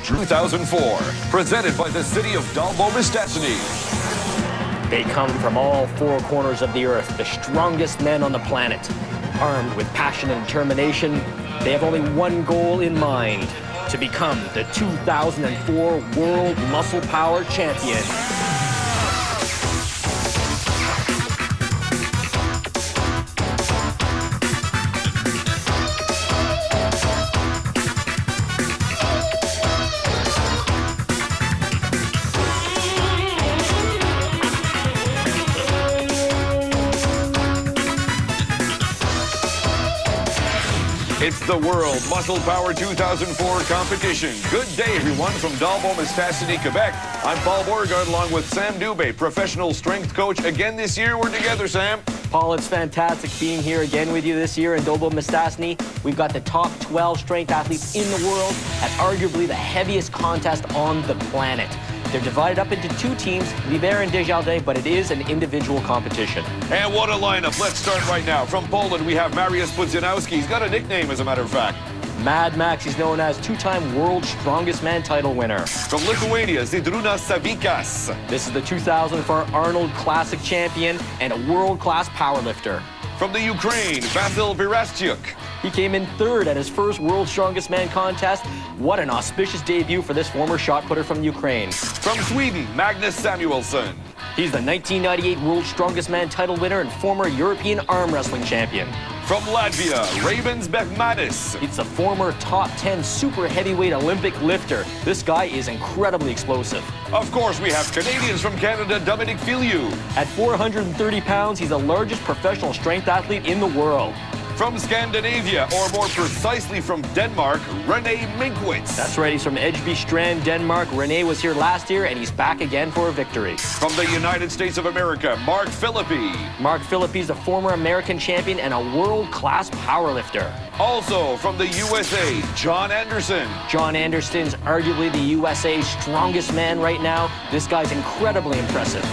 2004, presented by the city of Dalbo-Mistassini. They come from all four corners of the earth, the strongest men on the planet. Armed with passion and determination, they have only one goal in mind: to become the 2004 World Muscle Power Champion. It's the World Muscle Power 2004 competition. Good day, everyone, from Dalbo-Mistassini, Quebec. I'm Paul Beauregard, along with Sam Dubé, professional strength coach. Again this year, we're together, Sam. Paul, it's fantastic being here again with you this year in Dalbo-Mistassini. We've got the top 12 strength athletes in the world at arguably the heaviest contest on the planet. They're divided up into two teams, L'Hiver and Desjardins, but it is an individual competition. And what a lineup. Let's start right now. From Poland, we have Mariusz Pudzianowski. He's got a nickname, as a matter of fact. Mad Max. He's known as two-time World's Strongest Man title winner. From Lithuania, Zydrunas Savickas. This is the 2004 Arnold Classic champion and a world-class powerlifter. From the Ukraine, Vasyl Virastyuk. He came in third at his first World's Strongest Man contest. What an auspicious debut for this former shot putter from Ukraine. From Sweden, Magnus Samuelsson. He's the 1998 World's Strongest Man title winner and former European arm wrestling champion. From Latvia, Magnus. He's the former top 10 super heavyweight Olympic lifter. This guy is incredibly explosive. Of course, we have Canadians from Canada, Dominic Filiou. At 430 pounds, he's the largest professional strength athlete in the world. From Scandinavia, or more precisely from Denmark, René Minkwitz. That's right, he's from Edgeby Strand, Denmark. René was here last year, and he's back again for a victory. From the United States of America, Mark Philippi. Mark Phillippi's a former American champion and a world-class powerlifter. Also from the USA, John Anderson. John Anderson's arguably the USA's strongest man right now. This guy's incredibly impressive.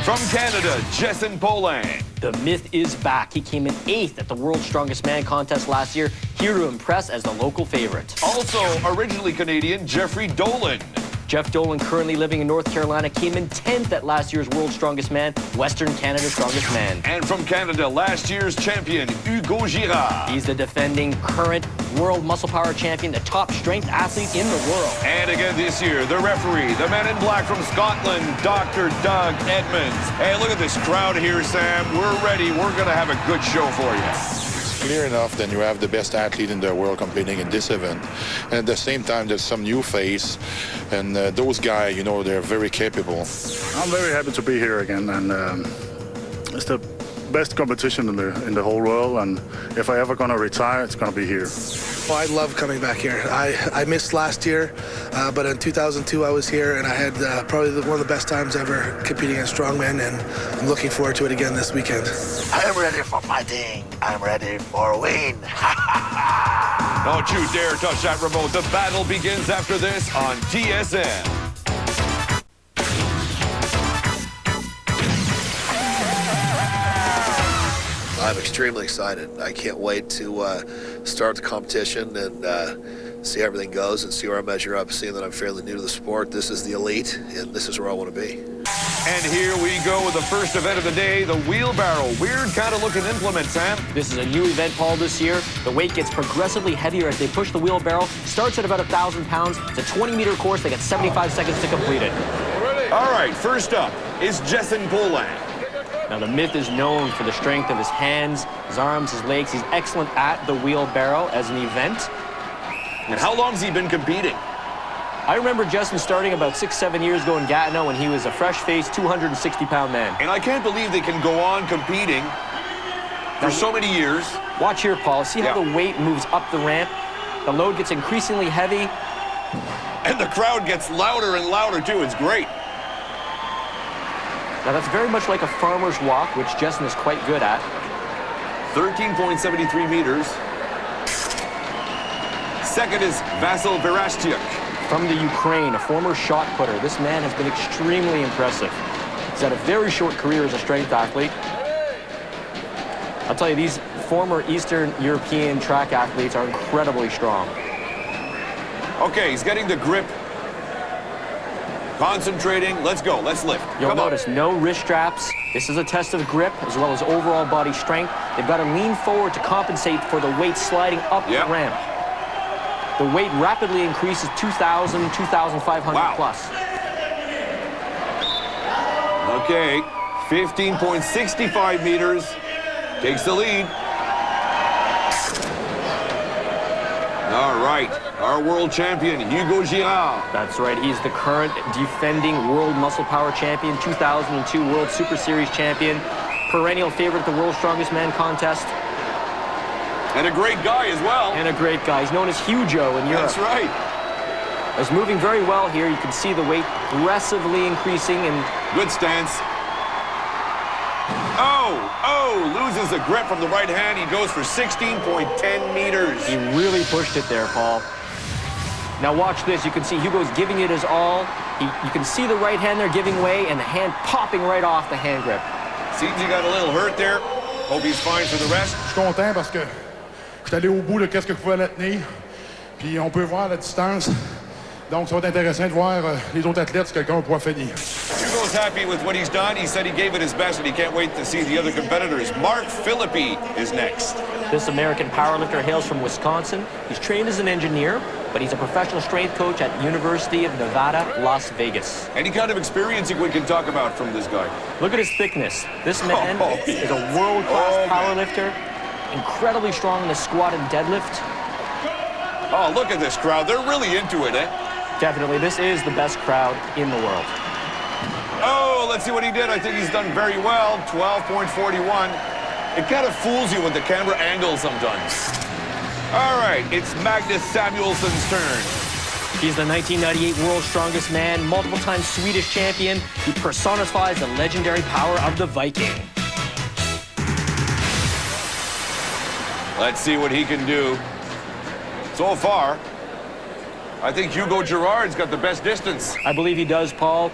From Canada, Jason Poland. The myth is back. He came in 8th at the World's Strongest Man contest last year, here to impress as the local favorite. Also, originally Canadian, Jeffrey Dolan. Jeff Dolan, currently living in North Carolina, came in 10th at last year's World's Strongest Man, Western Canada's Strongest Man. And from Canada, last year's champion, Hugo Girard. He's the defending current World Muscle Power champion, the top strength athlete in the world. And again this year, the referee, the man in black from Scotland, Dr. Doug Edmonds. Hey, look at this crowd here, Sam. We're ready. We're going to have a good show for you. Clear enough, then you have the best athlete in the world competing in this event. And at the same time, there's some new face. And those guys, you know, they're very capable. I'm very happy to be here again. And it's the best competition in the whole world. And if I ever going to retire, it's going to be here. Well, I love coming back here. I missed last year, but in 2002 I was here, and I had probably one of the best times ever competing in strongman, and I'm looking forward to it again this weekend. I'm ready for fighting. I'm ready for a win. Don't you dare touch that remote. The battle begins after this on TSN. I'm extremely excited. I can't wait to start the competition and see how everything goes and see where I measure up, seeing that I'm fairly new to the sport. This is the elite, and this is where I want to be. And here we go with the first event of the day, the wheelbarrow. Weird kind of looking implement, Sam. This is a new event, Paul, this year. The weight gets progressively heavier as they push the wheelbarrow. Starts at about 1,000 pounds. It's a 20-meter course. They get 75 seconds to complete it. All right, first up is Jason Poland. Now, the myth is known for the strength of his hands, his arms, his legs. He's excellent at the wheelbarrow as an event. And how long has he been competing? I remember Justin starting about 6-7 years ago in Gatineau when he was a fresh-faced 260-pound man. And I can't believe they can go on competing for so many years. Watch here, Paul. See how the weight moves up the ramp? The load gets increasingly heavy. And the crowd gets louder and louder, too. It's great. Now, that's very much like a farmer's walk, which Justin is quite good at. 13.73 meters. Second is Vasyl Virastyuk. From the Ukraine, a former shot putter. This man has been extremely impressive. He's had a very short career as a strength athlete. I'll tell you, these former Eastern European track athletes are incredibly strong. Okay, he's getting the grip Concentrating. Let's go. Let's lift. You'll Come on. notice no wrist straps. This is a test of grip as well as overall body strength. They've got to lean forward to compensate for the weight sliding up the ramp. The weight rapidly increases 2,000, 2,500 Wow. plus. Okay, 15.65 meters. Takes the lead. All right, our world champion, Hugo Girard. That's right, he's the current defending World Muscle Power Champion, 2002 World Super Series champion, perennial favorite at the World's Strongest Man contest. And a great guy as well. And a great guy. He's known as Hugo in Europe. That's right. He's moving very well here. You can see the weight aggressively increasing and Good stance. Loses the grip from the right hand. He goes for 16.10 meters. he really pushed it there, Paul. Now watch this. You can see Hugo's giving it his all. You can see the right hand there giving way and the hand popping right off the hand grip. Seems he got a little hurt there. Hope he's fine for the rest. Je suis content parce que je suis allé au bout de qu'est-ce que je pouvais la tenir. Puis on peut voir la distance. Donc ça va être intéressant de voir les autres athlètes si quelqu'un pourra finir. Hugo's happy with what he's done. He said he gave it his best, and he can't wait to see the other competitors. Mark Philippi is next. This American powerlifter hails from Wisconsin. He's trained as an engineer, but he's a professional strength coach at University of Nevada, Las Vegas. Any kind of experience we can talk about from this guy? Look at his thickness. This man is a world-class powerlifter, incredibly strong in the squat and deadlift. Oh, look at this crowd. They're really into it, eh? Definitely, this is the best crowd in the world. Oh, let's see what he did. I think he's done very well. 12.41. It kind of fools you with the camera angle sometimes. All right, it's Magnus Samuelsson's turn. He's the 1998 World's Strongest Man, multiple-time Swedish champion. He personifies the legendary power of the Viking. Let's see what he can do. So far, I think Hugo Girard's got the best distance. I believe he does, Paul.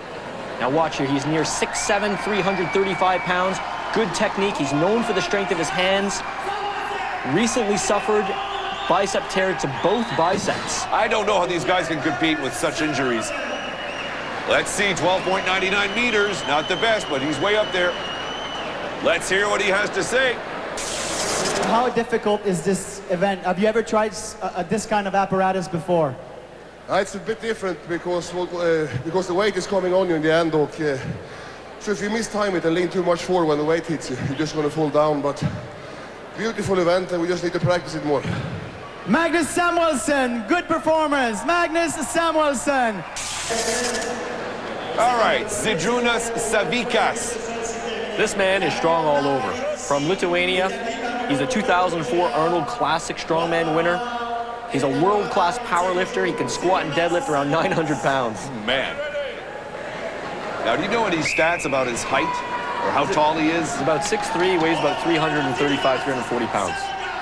Now watch here. He's near 6'7", 335 pounds. Good technique. He's known for the strength of his hands. Recently suffered bicep tear to both biceps. I don't know how these guys can compete with such injuries. Let's see, 12.99 meters. Not the best, but he's way up there. Let's hear what he has to say. How difficult is this event? Have you ever tried this kind of apparatus before? It's a bit different because the weight is coming on you in the end. So if you mistime it and lean too much forward when the weight hits you, you're just going to fall down. But beautiful event, and we just need to practice it more. Magnus Samuelsson, good performance. Magnus Samuelsson. All right, Zydrunas Savickas. This man is strong all over. From Lithuania, he's a 2004 Arnold Classic Strongman winner. He's a world-class powerlifter. He can squat and deadlift around 900 pounds. Man. Now, do you know any stats about his height or how tall he is? He's about 6'3", weighs about 335, 340 pounds.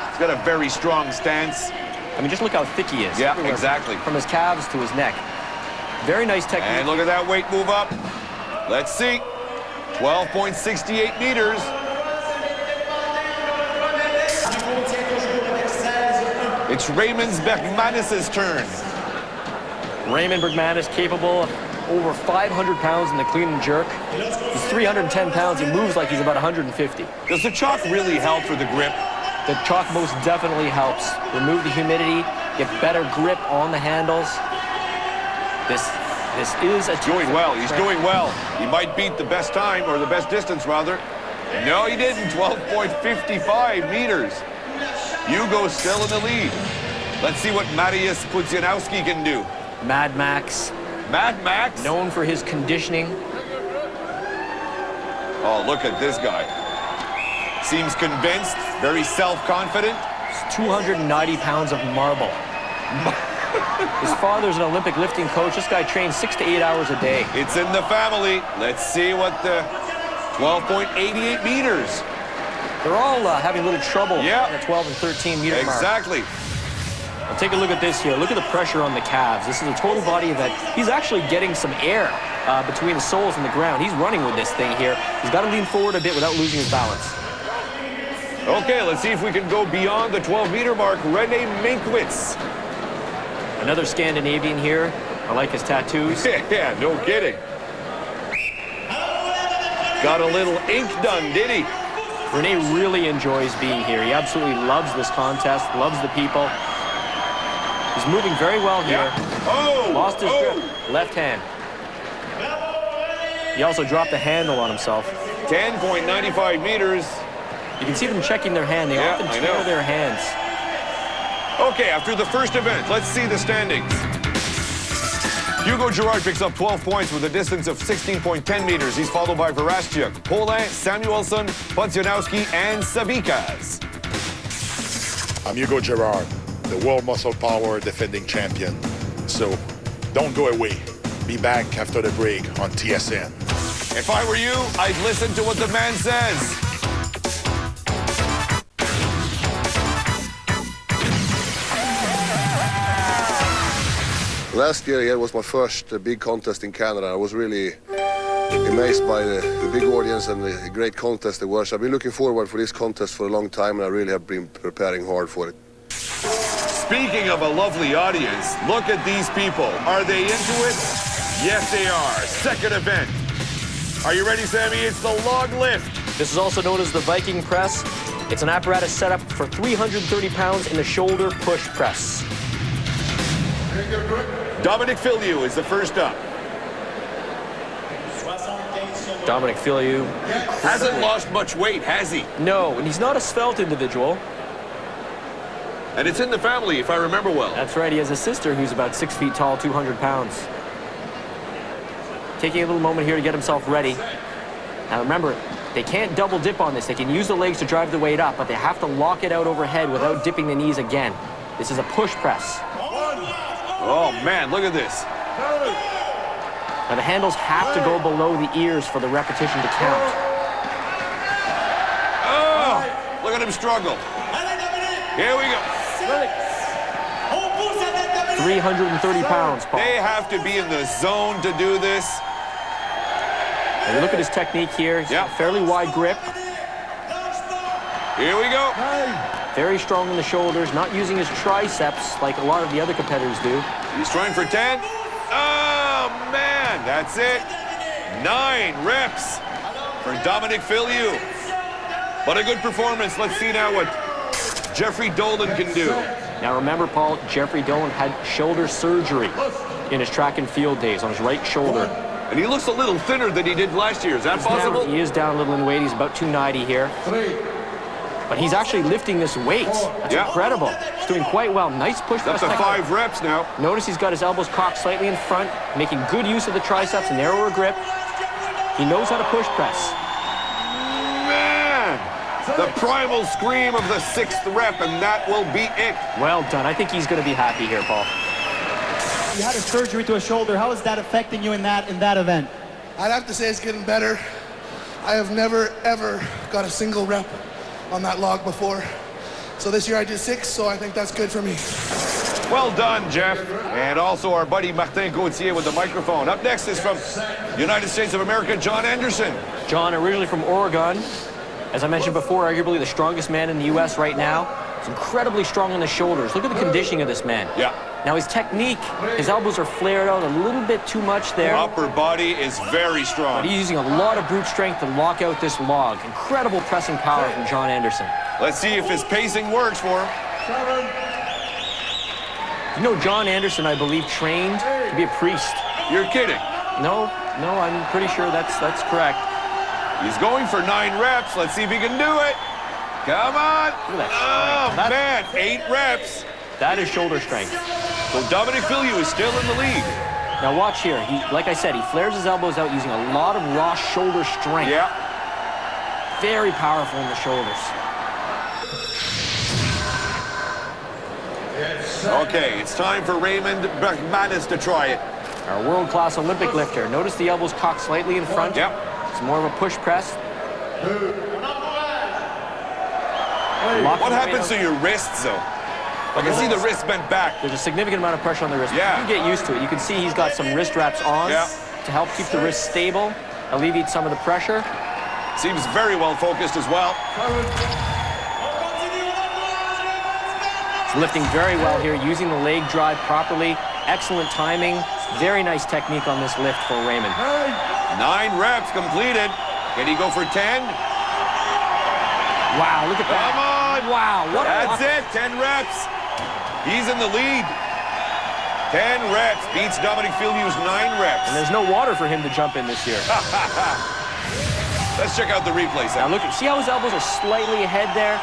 He's got a very strong stance. I mean, just look how thick he is. Yeah, everywhere, exactly. From his calves to his neck. Very nice technique. And look at that weight move up. Let's see. 12.68 meters. It's Raymond Bergmanis' turn. Raymond Bergmanis capable of over 500 pounds in the clean and jerk. He's 310 pounds. He moves like he's about 150. Does the chalk really help for the grip? The chalk most definitely helps. Remove the humidity, get better grip on the handles. This is a Doing well. He's doing well. He might beat the best time, or the best distance, rather. No, he didn't. 12.55 meters. Hugo's still in the lead. Let's see what Mariusz Pudzianowski can do. Mad Max. Mad Max? Known for his conditioning. Oh, look at this guy. Seems convinced, very self-confident. It's 290 pounds of marble. His father's an Olympic lifting coach. This guy trains 6 to 8 hours a day. It's in the family. Let's see what the 12.88 meters. They're all having a little trouble Yeah. on the 12 and 13 meter mark. Exactly. Now take a look at this here. Look at the pressure on the calves. This is a total body event. He's actually getting some air between the soles and the ground. He's running with this thing here. He's got to lean forward a bit without losing his balance. Okay, let's see if we can go beyond the 12-meter mark. Rene Minkwitz. Another Scandinavian here. I like his tattoos. Yeah, no kidding. Got a little ink done, did he? Rene really enjoys being here. He absolutely loves this contest, loves the people. He's moving very well here. Yeah. Oh! Lost his grip. Left hand. He also dropped the handle on himself. 10.95 meters. You can see them checking their hand. They often tear their hands. Okay, after the first event, let's see the standings. Hugo Girard picks up 12 points with a distance of 16.10 meters. He's followed by Virastyuk, Paulin, Samuelsson, Pudzianowski, and Savickas. I'm Hugo Girard, the World Muscle Power defending champion. So don't go away. Be back after the break on TSN. If I were you, I'd listen to what the man says. Last year, it was my first big contest in Canada. I was really amazed by the big audience and the great contest it was. I've been looking forward for this contest for a long time, and I really have been preparing hard for it. Speaking of a lovely audience, look at these people. Are they into it? Yes, they are. Second event. Are you ready, Sammy? It's the log lift. This is also known as the Viking press. It's an apparatus set up for 330 pounds in the shoulder push press. Dominic Filiou is the first up. Dominic Filiou hasn't lost much weight, has he? No, and he's not a svelte individual. And it's in the family, if I remember well. That's right. He has a sister who's about 6 feet tall, 200 pounds. Taking a little moment here to get himself ready. Now remember, they can't double dip on this. They can use the legs to drive the weight up, but they have to lock it out overhead without dipping the knees again. This is a push press. Oh, man, look at this. Now, the handles have to go below the ears for the repetition to count. Oh, look at him struggle. Here we go. 330 pounds, Paul. They have to be in the zone to do this. And look at his technique here. He's got a fairly wide grip. Here we go. Very strong in the shoulders, not using his triceps like a lot of the other competitors do. He's trying for 10. Oh, man, that's it. 9 reps for Dominic Filiou. But a good performance. Let's see now what Jeffrey Dolan can do. Now remember, Paul, Jeffrey Dolan had shoulder surgery in his track and field days on his right shoulder. And he looks a little thinner than he did last year. Is that possible? He is down a little in weight. He's about 290 here. But he's actually lifting this weight. That's incredible. He's doing quite well. Nice push press. That's 5 reps now. Notice he's got his elbows cocked slightly in front, making good use of the triceps, narrower grip. He knows how to push press. Man! The primal scream of the 6th rep, and that will be it. Well done. I think he's going to be happy here, Paul. You had a surgery to a shoulder. How is that affecting you in that event? I'd have to say it's getting better. I have never, ever got a single rep on that log before. So this year I did 6, so I think that's good for me. Well done, Jeff. And also our buddy Martin Gauthier with the microphone. Up next is from United States of America, John Anderson. John, originally from Oregon. As I mentioned before, arguably the strongest man in the U.S. right now. He's incredibly strong on the shoulders. Look at the conditioning of this man. Yeah. Now his technique, his elbows are flared out a little bit too much there. Upper body is very strong. But he's using a lot of brute strength to lock out this log. Incredible pressing power from John Anderson. Let's see if his pacing works for him. You know, John Anderson, I believe, trained to be a priest. You're kidding. No, I'm pretty sure that's correct. He's going for 9 reps. Let's see if he can do it. Come on. Look at that Oh, man, 8 reps. That is shoulder strength. So Dominic Filiou is still in the lead. Now watch here. Like I said, he flares his elbows out using a lot of raw shoulder strength. Yeah. Very powerful in the shoulders. Okay, it's time for Raymond Magnus to try it. Our world-class Olympic lifter. Notice the elbows cocked slightly in front. Yep. It's more of a push press. What happens to your wrists, though? I can see the wrist bent back. There's a significant amount of pressure on the wrist. Yeah. You get used to it. You can see he's got some wrist wraps on to help keep the wrist stable, alleviate some of the pressure. Seems very well focused as well. He's lifting very well here, using the leg drive properly, Excellent timing. Very nice technique on this lift for Raymond. 9 reps completed. Can he go for 10? Wow, look at that. Come on. Wow. What That's it. 10 reps. He's in the lead. 10 reps. Beats Dominic Filiou's 9 reps. And there's no water for him to jump in this year. Let's check out the replay. Now look, see how his elbows are slightly ahead there?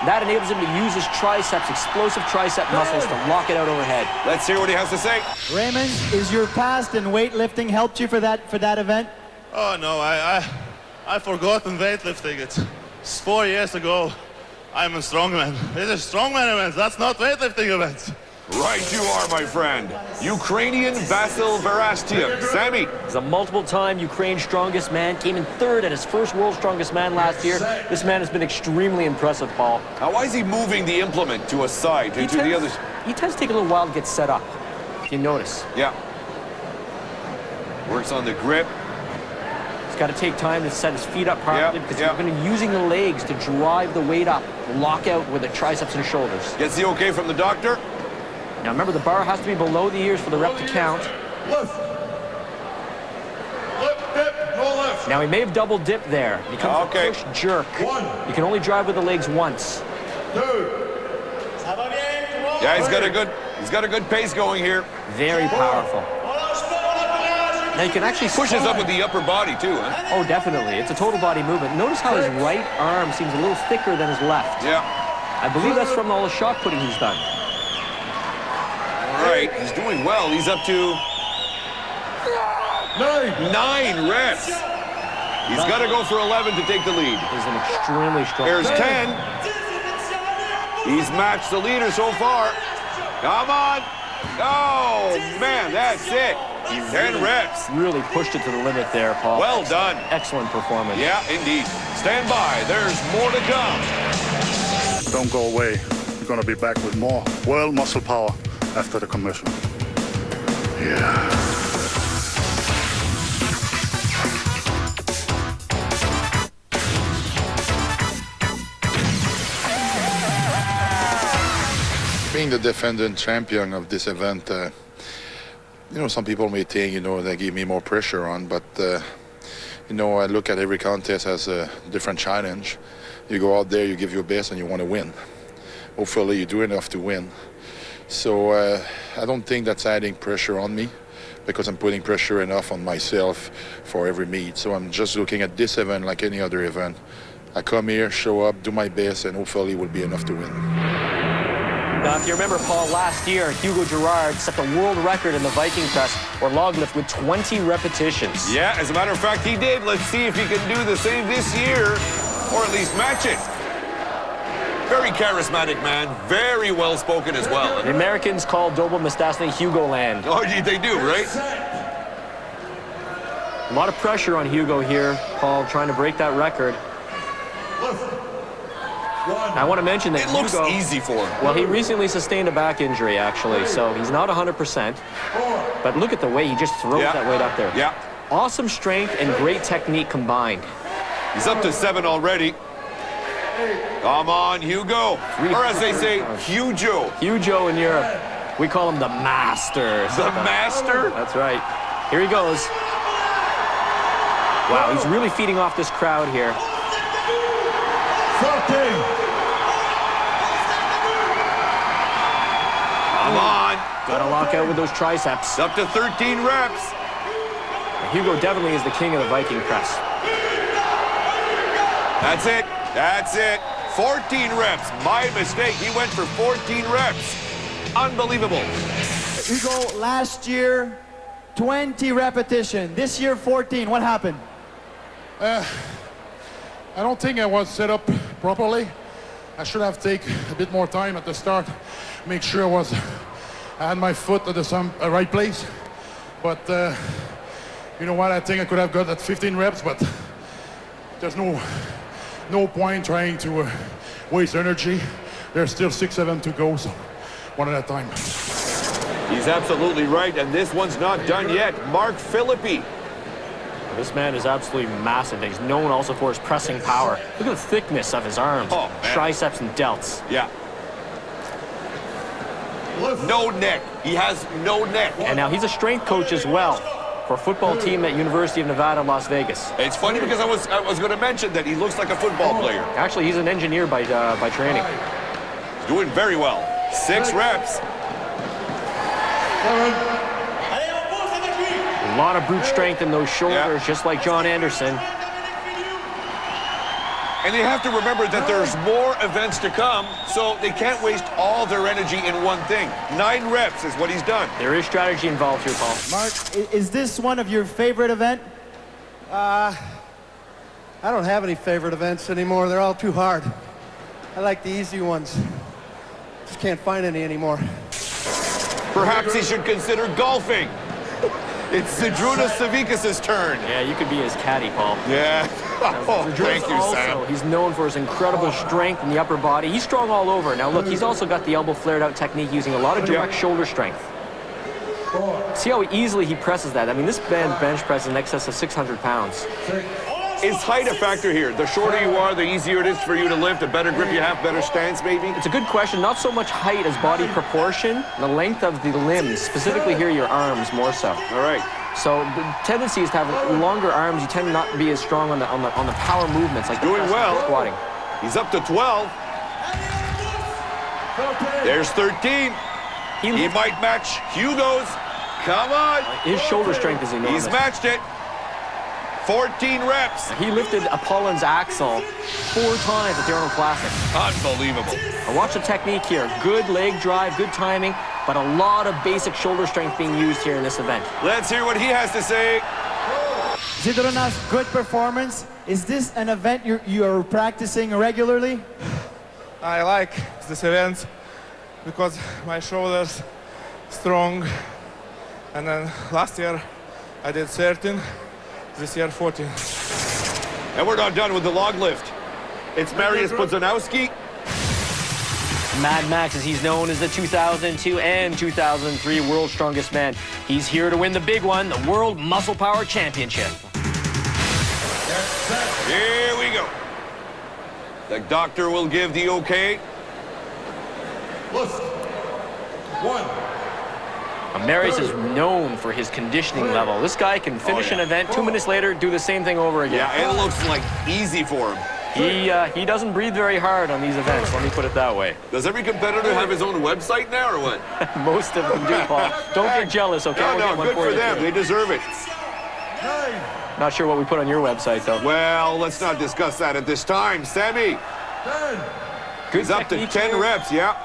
That enables him to use his triceps, explosive tricep muscles to lock it out overhead. Let's hear what he has to say. Raymond, is your past in weightlifting helped you for that event? Oh no, I forgotten weightlifting. It's 4 years ago. I'm a strongman. It is strongman events. That's not weightlifting events. Right you are, my friend. Ukrainian Vasyl Virastyuk. Sammy. He's a multiple-time Ukraine strongest man. Came in 3rd at his first World Strongest Man last year. This man has been extremely impressive, Paul. Now, why is he moving the implement to a side, to the others? He tends to take a little while to get set up, if you notice. Yeah. Works on the grip. He's got to take time to set his feet up properly because he's going to be using the legs to drive the weight up, lock out with the triceps and shoulders. Gets the okay from the doctor. Now remember, the bar has to be below the ears for the rep to count. Lift. Lift, dip, no lift. Now he may have double dipped there. It becomes a push jerk. 1. You can only drive with the legs once. 2. Yeah, he's got a good pace going here. Very powerful. Now you can actually Pushes up with the upper body too, huh? Oh, definitely. It's a total body movement. Notice how his right arm seems a little thicker than his left. Yeah. I believe that's from all the shot putting he's done. All right, he's doing well. He's up to 9 reps. He's got to go for 11 to take the lead. He's an extremely strong. There's 10. He's matched the leader so far. Come on. Oh, man, that's it. 10 reps. Really pushed it to the limit there, Paul. Well done. Excellent performance. Yeah, indeed. Stand by. There's more to come. Don't go away. We're going to be back with more world muscle power after the commercial. Yeah. Being the defending champion of this event, you know, some people may think, you know, they give me more pressure on, but, you know, I look at every contest as a different challenge. You go out there, you give your best, and you want to win. Hopefully, you do enough to win. So I don't think that's adding pressure on me because I'm putting pressure enough on myself for every meet. So I'm just looking at this event like any other event. I come here, show up, do my best, and hopefully it will be enough to win. Now, if you remember, Paul, last year, Hugo Girard set the world record in the Viking press or log lift with 20 repetitions. Yeah, as a matter of fact, he did. Let's see if he can do the same this year, or at least match it. Very charismatic man, very well-spoken as well. The Americans call Dobo Mistásny Hugo Land. Oh, they do, right? A lot of pressure on Hugo here, Paul, trying to break that record. I want to mention that it looks Hugo, easy for him. Well, he recently sustained a back injury, actually, so he's not 100%. But look at the way he just throws that weight up there. Yeah. Awesome strength and great technique combined. He's up to 7 already. Come on, Hugo. Or as they say, Hugo. Hugo in Europe. We call him the master. The master? That's right. Here he goes. Wow, he's really feeding off this crowd here. 14. Come on. Gotta lock out with those triceps. Up to 13 reps. Hugo definitely is the king of the Viking press. That's it. That's it. 14 reps. My mistake. He went for 14 reps. Unbelievable. Hugo, last year, 20 repetition. This year, 14. What happened? I don't think I was set up properly. I should have taken a bit more time at the start, make sure I had my foot at the right place. But you know what? I think I could have got that 15 reps, but there's no point trying to waste energy. There's still 6, 7 to go, so one at a time. He's absolutely right, and this one's not done yet. Mark Philippi. This man is absolutely massive. He's known also for his pressing power. Look at the thickness of his arms, triceps and delts. Yeah. No neck. He has no neck. And now he's a strength coach as well for a football team at University of Nevada, Las Vegas. It's funny because I was going to mention that he looks like a football player. Actually, he's an engineer by training. He's doing very well. 6 reps. A lot of brute strength in those shoulders, just like John Anderson. And they have to remember that there's more events to come, so they can't waste all their energy in one thing. 9 reps is what he's done. There is strategy involved here, Paul. Mark, is this one of your favorite event? I don't have any favorite events anymore. They're all too hard. I like the easy ones. Just can't find any anymore. Perhaps he should consider golfing. It's Zydrunas Savickas' turn. Yeah, you could be his caddy, Paul. Yeah. Oh, thank you, also, Sam. he's known for his incredible strength in the upper body. He's strong all over. Now, look, he's also got the elbow flared out technique using a lot of direct shoulder strength. See how easily he presses that. I mean, this bench press is in excess of 600 pounds. Is height a factor here? The shorter you are, the easier it is for you to lift, the better grip you have, better stance maybe? It's a good question. Not so much height as body proportion, the length of the limbs, specifically here your arms more so. All right. So the tendency is to have longer arms. You tend not to be as strong on the power movements, like doing well. Squatting. He's up to 12. There's 13. He might match Hugo's. Come on. His shoulder strength is enormous. He's matched it. 14 reps. He lifted Apollon's axle 4 times at the Arnold Classic. Unbelievable. Now watch the technique here. Good leg drive, good timing, but a lot of basic shoulder strength being used here in this event. Let's hear what he has to say. Zydrunas, good performance. Is this an event you are practicing regularly? I like this event because my shoulders strong. And then last year I did 13. This year, 14. And we're not done with the log lift. It's Mariusz Pudzianowski. Mad Max, as he's known as the 2002 and 2003 World's Strongest Man. He's here to win the big one, the World Muscle Power Championship. Here we go. The doctor will give the okay. Lift. 1. Mariusz is known for his conditioning level. This guy can finish an event, 2 minutes later, do the same thing over again. Yeah, it looks like easy for him. He doesn't breathe very hard on these events, let me put it that way. Does every competitor have his own website now, or what? Most of them do, Paul. Don't get jealous, okay? No, good for them. They deserve it. Not sure what we put on your website, though. Well, let's not discuss that at this time. Sammy. He's up to 10 reps, yeah.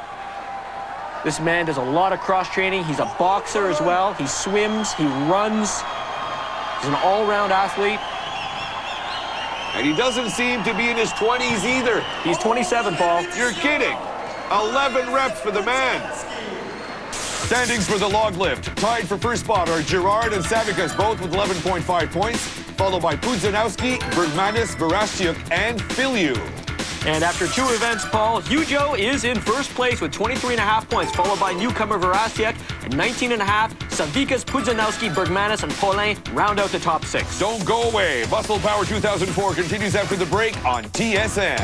This man does a lot of cross-training. He's a boxer as well. He swims, he runs. He's an all-round athlete. And he doesn't seem to be in his 20s either. He's 27, Paul. You're kidding. 11 reps for the man. Standings for the log lift. Tied for first spot are Girard and Savickas, both with 11.5 points, followed by Pudzianowski, Magnus, Virastyuk, and Filiou. And after 2 events, Paul, Hugo is in first place with 23.5 points, followed by newcomer Virastyuk at 19.5. Savickas, Pudzianowski, Bergmanis, and Paulin round out the top 6. Don't go away. Muscle Power 2004 continues after the break on TSN.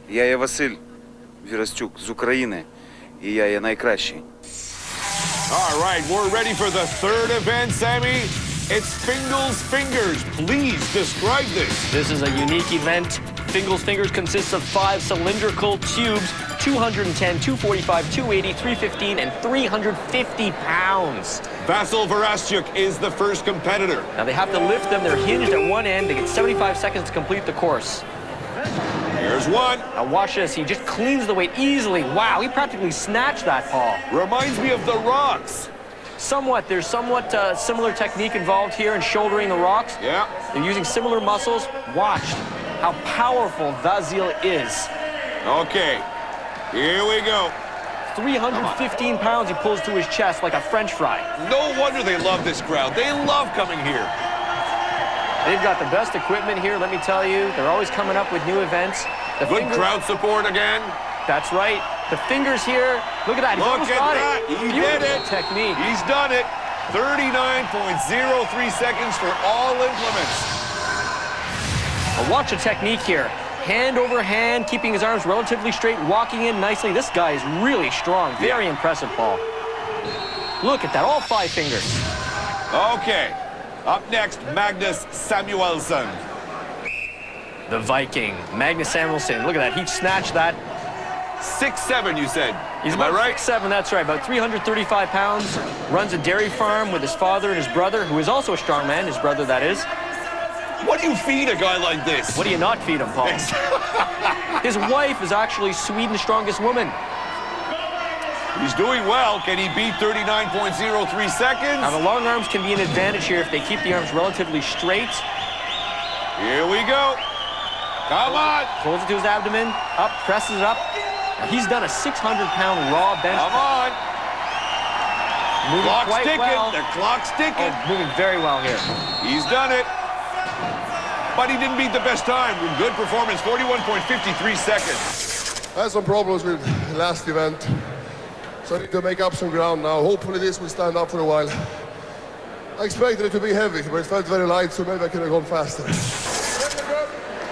Я є Vasyl, Virastyuk з України, і я є найкращий. All right, we're ready for the third event, Sammy. It's Fingal's Fingers. Please describe this. This is a unique event. Fingal's Fingers consists of 5 cylindrical tubes, 210, 245, 280, 315, and 350 pounds. Vasyl Virastyuk is the first competitor. Now they have to lift them. They're hinged at one end. They get 75 seconds to complete the course. Here's one. Now watch this. He just cleans the weight easily. Wow, he practically snatched that, Paul. Reminds me of the rocks. Somewhat. There's somewhat similar technique involved here in shouldering the rocks. Yeah. They're using similar muscles. Watch how powerful Vasyl is. Okay, here we go. 315 pounds he pulls to his chest like a French fry. No wonder they love this crowd. They love coming here. They've got the best equipment here, let me tell you. They're always coming up with new events. Good crowd support again. That's right. The fingers here. Look at that. Look at that. He did it. Technique. He's done it. 39.03 seconds for all implements. Now watch the technique here. Hand over hand, keeping his arms relatively straight, walking in nicely. This guy is really strong. Very impressive, Paul. Look at that, all 5 fingers. Okay. Up next, Magnus Samuelsson. The Viking, Magnus Samuelsson. Look at that, he snatched that. 6'7", you said. He's Am I about right? 6'7", that's right, about 335 pounds. Runs a dairy farm with his father and his brother, who is also a strongman, his brother, that is. What do you feed a guy like this? What do you not feed him, Paul? His wife is actually Sweden's strongest woman. He's doing well. Can he beat 39.03 seconds? Now, the long arms can be an advantage here if they keep the arms relatively straight. Here we go. Come on. Pulls it to his abdomen, up, presses it up. Now, he's done a 600-pound raw bench. Come on. Moving Clock's quite ticking. well. The clock's ticking. Oh, moving very well here. He's done it. But he didn't beat the best time. Good performance, 41.53 seconds. I had some problems with the last event, so I need to make up some ground now. Hopefully this will stand up for a while. I expected it to be heavy, but it felt very light, so maybe I could have gone faster.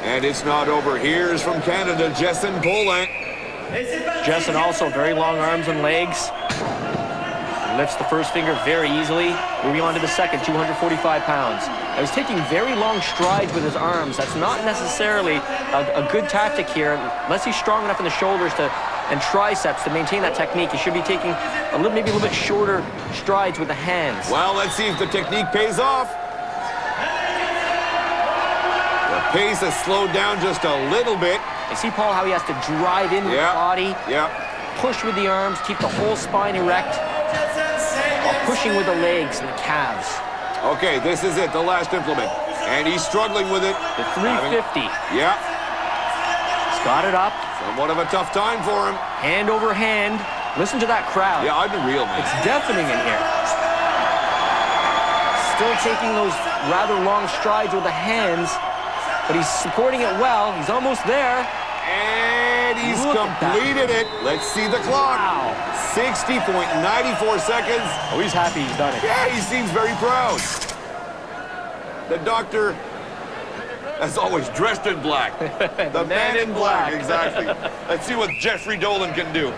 And it's not over. Here's from Canada, Jessen Polank. Jessen also very long arms and legs. Lifts the first finger very easily. Moving on to the second, 245 pounds. Now he's taking very long strides with his arms. That's not necessarily a good tactic here, unless he's strong enough in the shoulders and triceps to maintain that technique. He should be taking maybe a little bit shorter strides with the hands. Well, let's see if the technique pays off. The pace has slowed down just a little bit. You see, Paul, how he has to drive in with the body, push with the arms, keep the whole spine erect, while pushing with the legs and the calves. Okay, this is it, the last implement. And he's struggling with it. The 350. Yeah. He's got it up. Somewhat of a tough time for him. Hand over hand. Listen to that crowd. Yeah, I've been real, man. It's deafening in here. Still taking those rather long strides with the hands, but he's supporting it well. He's almost there. And he's completed it. Let's see the clock. Wow. 60.94 seconds. Oh, he's happy he's done it. Yeah, he seems very proud. The doctor, as always, dressed in black. The man in black, exactly. Let's see what Jeffrey Dolan can do.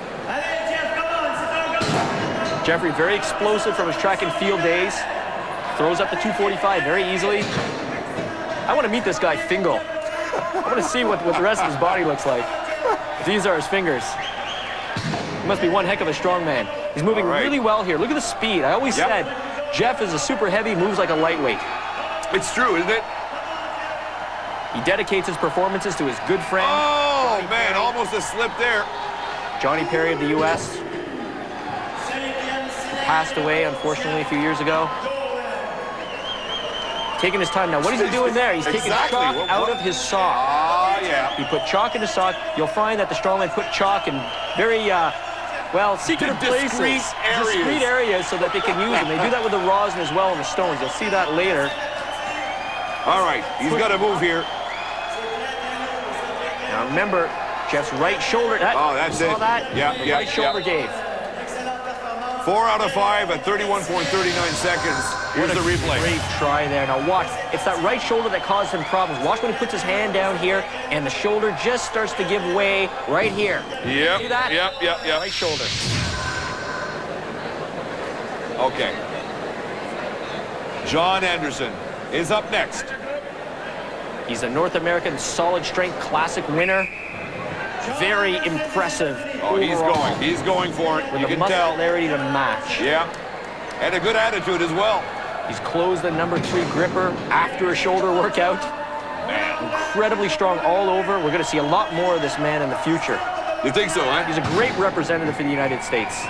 Jeffrey, very explosive from his track and field days. Throws up the 245 very easily. I want to meet this guy, Fingal. I want to see what the rest of his body looks like. If these are his fingers. He must be one heck of a strong man. He's moving really well here. Look at the speed. I always said Jeff is a super heavy, moves like a lightweight. It's true, isn't it? He dedicates his performances to his good friend. Oh, man, almost a slip there. Johnny Perry of the U.S. Passed away, unfortunately, a few years ago. Taking his time. Now, what is he doing there? He's taking chalk out of his sock. Ah, yeah. He put chalk in his sock. You'll find that the strongmen put chalk in very, secret places. Discreet areas so that they can use them. They do that with the rosin as well and the stones. You'll see that later. All right, he's got to move here. Now, remember, Jeff's right shoulder. That's it. Saw that? Yeah, the right shoulder gave. 4 out of 5 at 31.39 seconds. Here's the replay. Great try there. Now watch. It's that right shoulder that caused him problems. Watch when he puts his hand down here and the shoulder just starts to give way right here. Yep. See that? Yep. Right shoulder. Okay. John Anderson is up next. He's a North American solid strength classic winner. Very impressive. Oh, he's going for it. With you the can tell. muscularity to match. Yeah. And a good attitude as well. He's closed the number 3 gripper after a shoulder workout. Man. Incredibly strong all over. We're going to see a lot more of this man in the future. You think so, huh? He's a great representative for the United States.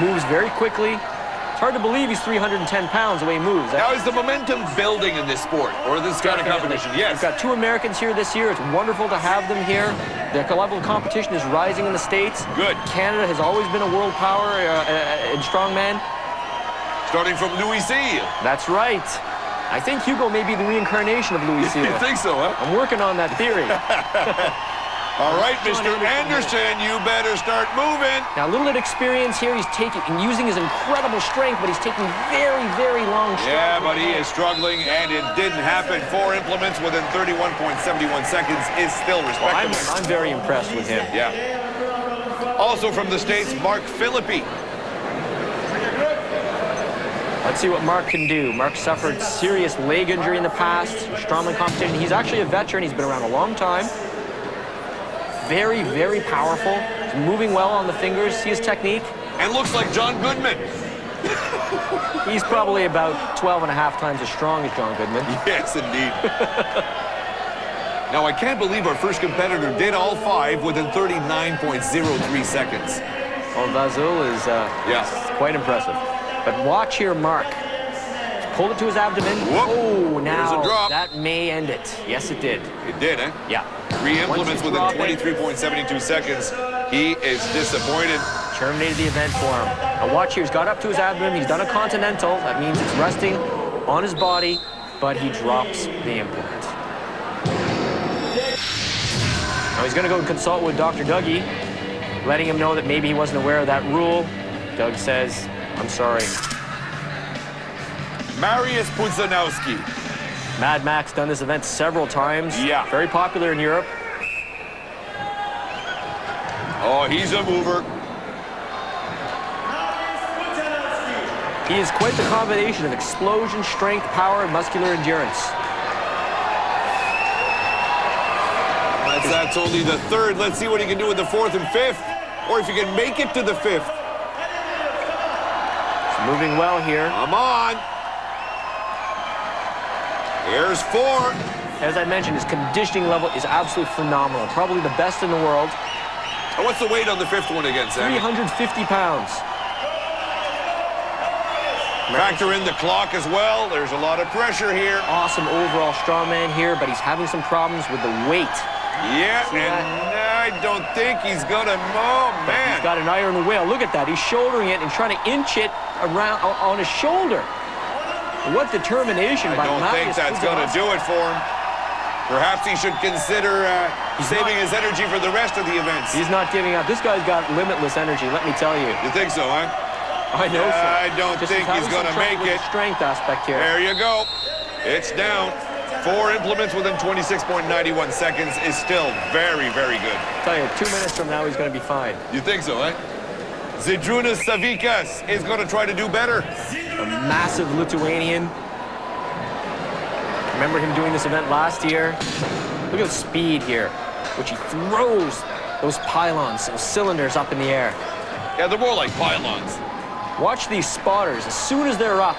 Moves very quickly. It's hard to believe he's 310 pounds the way he moves. Now, is the momentum building in this sport or this kind of competition? Yes. We've got 2 Americans here this year. It's wonderful to have them here. The level of competition is rising in the States. Good. Canada has always been a world power in strongman. Starting from Louis Seal. That's right. I think Hugo may be the reincarnation of Louis Seal. You think so, huh? I'm working on that theory. All right, Mr. Anderson, you better start moving. Now, a little bit of experience here. He's taking and using his incredible strength, but he's taking very, very long strides. Yeah, but he is struggling, and it didn't happen. 4 implements within 31.71 seconds is still respectable. Well, I'm very impressed with him. Yeah. Also from the States, Mark Philippi. Let's see what Mark can do. Mark suffered serious leg injury in the past, strongman competition. He's actually a veteran. He's been around a long time. Very, very powerful. He's moving well on the fingers. See his technique. And looks like John Goodman. He's probably about 12 and a half times as strong as John Goodman. Yes, indeed. Now, I can't believe our first competitor did all 5 within 39.03 seconds. Well, Vasyl is quite impressive. But watch here, Mark. Pulled it to his abdomen. Whoop. Oh, now There's a drop. that may end it. Yes, it did. It did, eh? Yeah. 3 implements within 23.72 seconds. He is disappointed. Terminated the event for him. Now watch here. He's got up to his abdomen. He's done a continental. That means it's resting on his body, but he drops the implement. Now he's going to go consult with Dr. Dougie, letting him know that maybe he wasn't aware of that rule. Doug says, I'm sorry. Mariusz Pudzianowski. Mad Max done this event several times. Yeah. Very popular in Europe. Oh, he's a mover. He is quite the combination of explosion, strength, power, and muscular endurance. That's only the 3rd. Let's see what he can do with the 4th and 5th. Or if he can make it to the 5th. He's moving well here. Come on. Here's 4. As I mentioned, his conditioning level is absolutely phenomenal. Probably the best in the world. And what's the weight on the 5th one again, Sam? 350 pounds. Factor in the clock as well. There's a lot of pressure here. Awesome overall strongman here, but he's having some problems with the weight. Yeah, and I don't think he's gonna, oh man. He's got an iron whale. Look at that. He's shouldering it and trying to inch it around on his shoulder. What determination by Magnus. I don't think that's gonna do it for him. Perhaps he should consider saving his energy for the rest of the events. He's not giving up. This guy's got limitless energy, let me tell you. You think so, huh? I know so. I don't think he's going to make it. Strength aspect here. There you go. It's down. 4 implements within 26.91 seconds is still very, very good. I'll tell you, 2 minutes from now, he's going to be fine. You think so, eh? Zydrunas Savickas is going to try to do better. A massive Lithuanian. Remember him doing this event last year? Look at the speed here, which he throws those pylons, those cylinders up in the air. Yeah, they're more like pylons. Watch these spotters. As soon as they're up,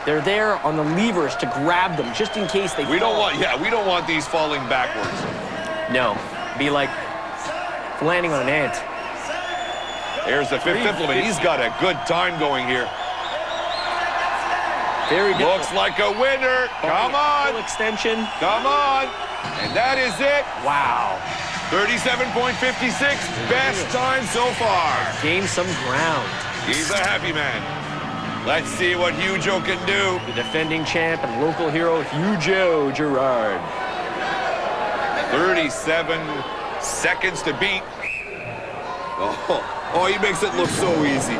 they're there on the levers to grab them, just in case they fall. We don't want these falling backwards. No, be like landing on an ant. There's the 5th implement. He's got a good time going here. Very good. Looks like a winner. Come on. Full extension. Come on. And that is it. Wow. 37.56. Best time so far. Gained some ground. He's a happy man. Let's see what Hugo can do. The defending champ and local hero, Hugo Girard. 37 seconds to beat. Oh, he makes it look so easy.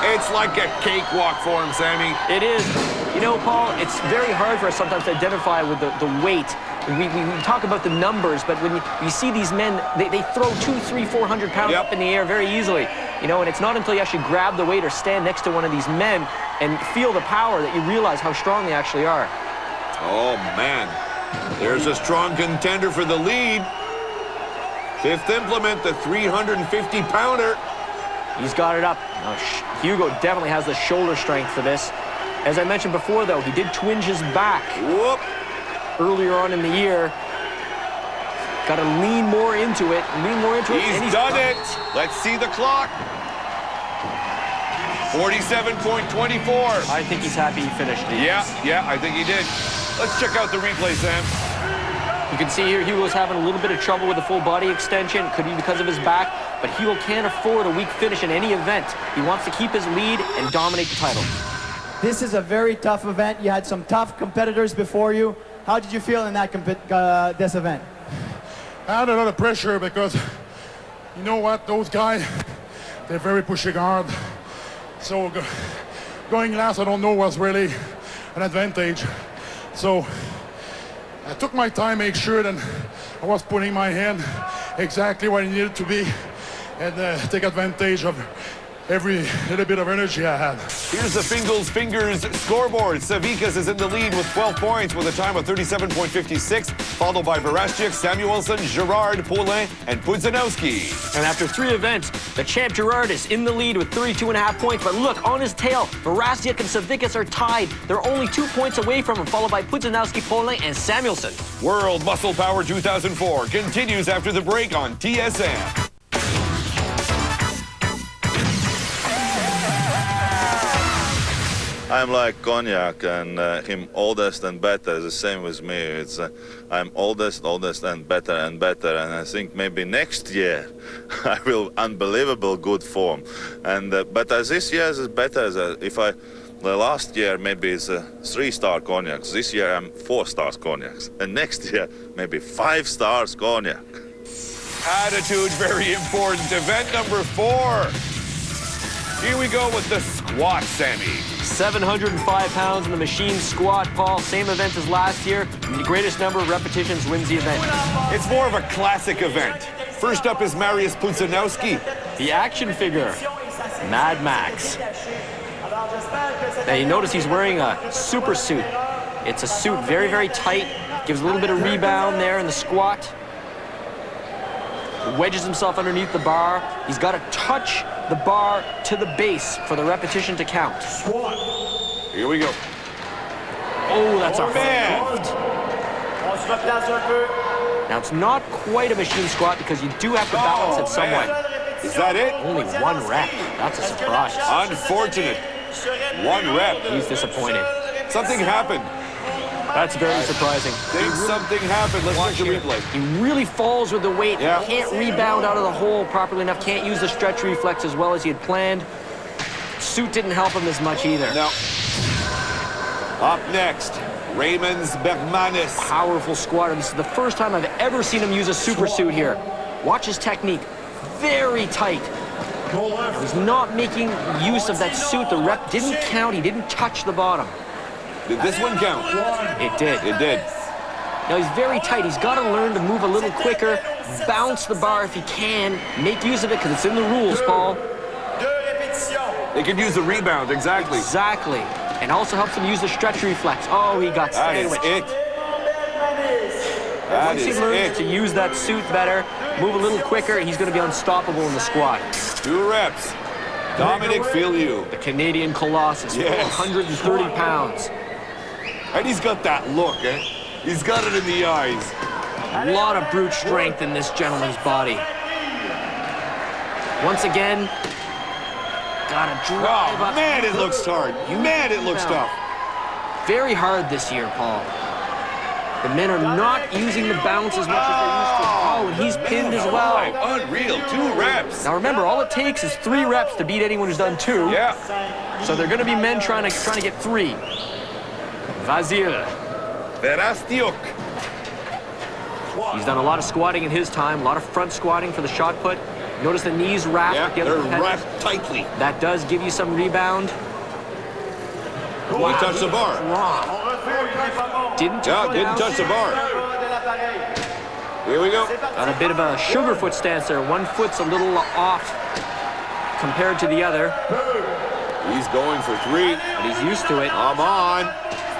It's like a cakewalk for him, Sammy. It is. You know, Paul, it's very hard for us sometimes to identify with the weight. We talk about the numbers, but when you see these men, they throw 200, 300, 400 pounds up in the air very easily. You know, and it's not until you actually grab the weight or stand next to one of these men and feel the power that you realize how strong they actually are. Oh, man. There's a strong contender for the lead. 5th implement, the 350-pounder. He's got it up. Hugo definitely has the shoulder strength for this. As I mentioned before, though, he did twinge his back. Whoop. Earlier on in the year. Got to lean more into it. He's done it. Let's see the clock. 47.24. I think he's happy he finished it. Yeah, I think he did. Let's check out the replay, Sam. You can see here Hugo's having a little bit of trouble with the full body extension. Could be because of his back, but Hugo can't afford a weak finish in any event. He wants to keep his lead and dominate the title. This is a very tough event. You had some tough competitors before you. How did you feel in that this event? I had a lot of pressure because, you know what, those guys, they're very pushing hard. So going last, I don't know, was really an advantage. So I took my time, make sure that I was putting my hand exactly where it needed to be, and take advantage of every little bit of energy I had. Here's the Fingers scoreboard. Savickas is in the lead with 12 points with a time of 37.56, followed by Virastyuk, Samuelsson, Girard, Paulin, and Pudzianowski. And after 3 events, the champ Girard is in the lead with 32.5 points. But look, on his tail, Virastyuk and Savickas are tied. They're only 2 points away from him, followed by Pudzianowski, Paulin, and Samuelsson. World Muscle Power 2004 continues after the break on TSN. I'm like cognac, and him oldest and better is the same with me. It's I'm oldest and better, and I think maybe next year I will unbelievable good form. And but this year is better. The last year maybe it's 3-star cognacs. This year I'm 4-star cognacs, and next year maybe 5-star cognac. Attitude very important. Event number 4. Here we go with the squat, Sammy. 705 pounds in the machine squat, Paul. Same event as last year. The greatest number of repetitions wins the event. It's more of a classic event. First up is Mariusz Pudzianowski. The action figure, Mad Max. Now you notice he's wearing a super suit. It's a suit very, very tight. Gives a little bit of rebound there in the squat. Wedges himself underneath the bar. He's got to touch the bar to the base for the repetition to count. Here we go. Oh, that's a man. Now it's not quite a machine squat because you do have to balance it somewhat. Is that it? Only 1 rep. That's a surprise. Unfortunate. 1 rep. He's disappointed. Something happened. That's very surprising. Think something happened. Let's watch the replay. He really falls with the weight. Yeah. Can't rebound out of the hole properly enough. Can't use the stretch reflex as well as he had planned. Suit didn't help him as much either. No. Up next, Raymond's Bermanis. Powerful squatter. This is the first time I've ever seen him use a super suit here. Watch his technique. Very tight. He's not making use of that suit. The rep didn't count. He didn't touch the bottom. Did this one count? It did. It did. Now he's very tight. He's got to learn to move a little quicker, bounce the bar if he can, make use of it because it's in the rules, Paul. They could use the rebound, exactly. Exactly. And also helps him use the stretch reflex. Oh, he got sandwiched. That is it. That Once he is learns it. to use that suit better, move a little quicker, he's going to be unstoppable in the squat. 2 reps. Dominic Filiou. The Canadian Colossus, Yes. 130 pounds. And he's got that look, eh? He's got it in the eyes. A lot of brute strength in this gentleman's body. Once again, gotta drive Oh, up. man, it looks hard. Man, it looks tough. Very hard this year, Paul. The men are not using the bounce as much as they're used to. Oh, and he's pinned as well. Unreal, 2 reps. Now remember, all it takes is 3 reps to beat anyone who's done 2. Yeah. So they're going to be men trying to get 3. Vasyl. Virastyuk. He's done a lot of squatting in his time, a lot of front squatting for the shot put. Notice the knees wrapped. Yeah, with the other they're competitors. wrapped tightly. That does give you some rebound. He touched the bar. Didn't Didn't touch the bar. Here we go. Got a bit of a sugar foot stance there. One foot's a little off compared to the other. He's going for 3. But he's used to it. Come on.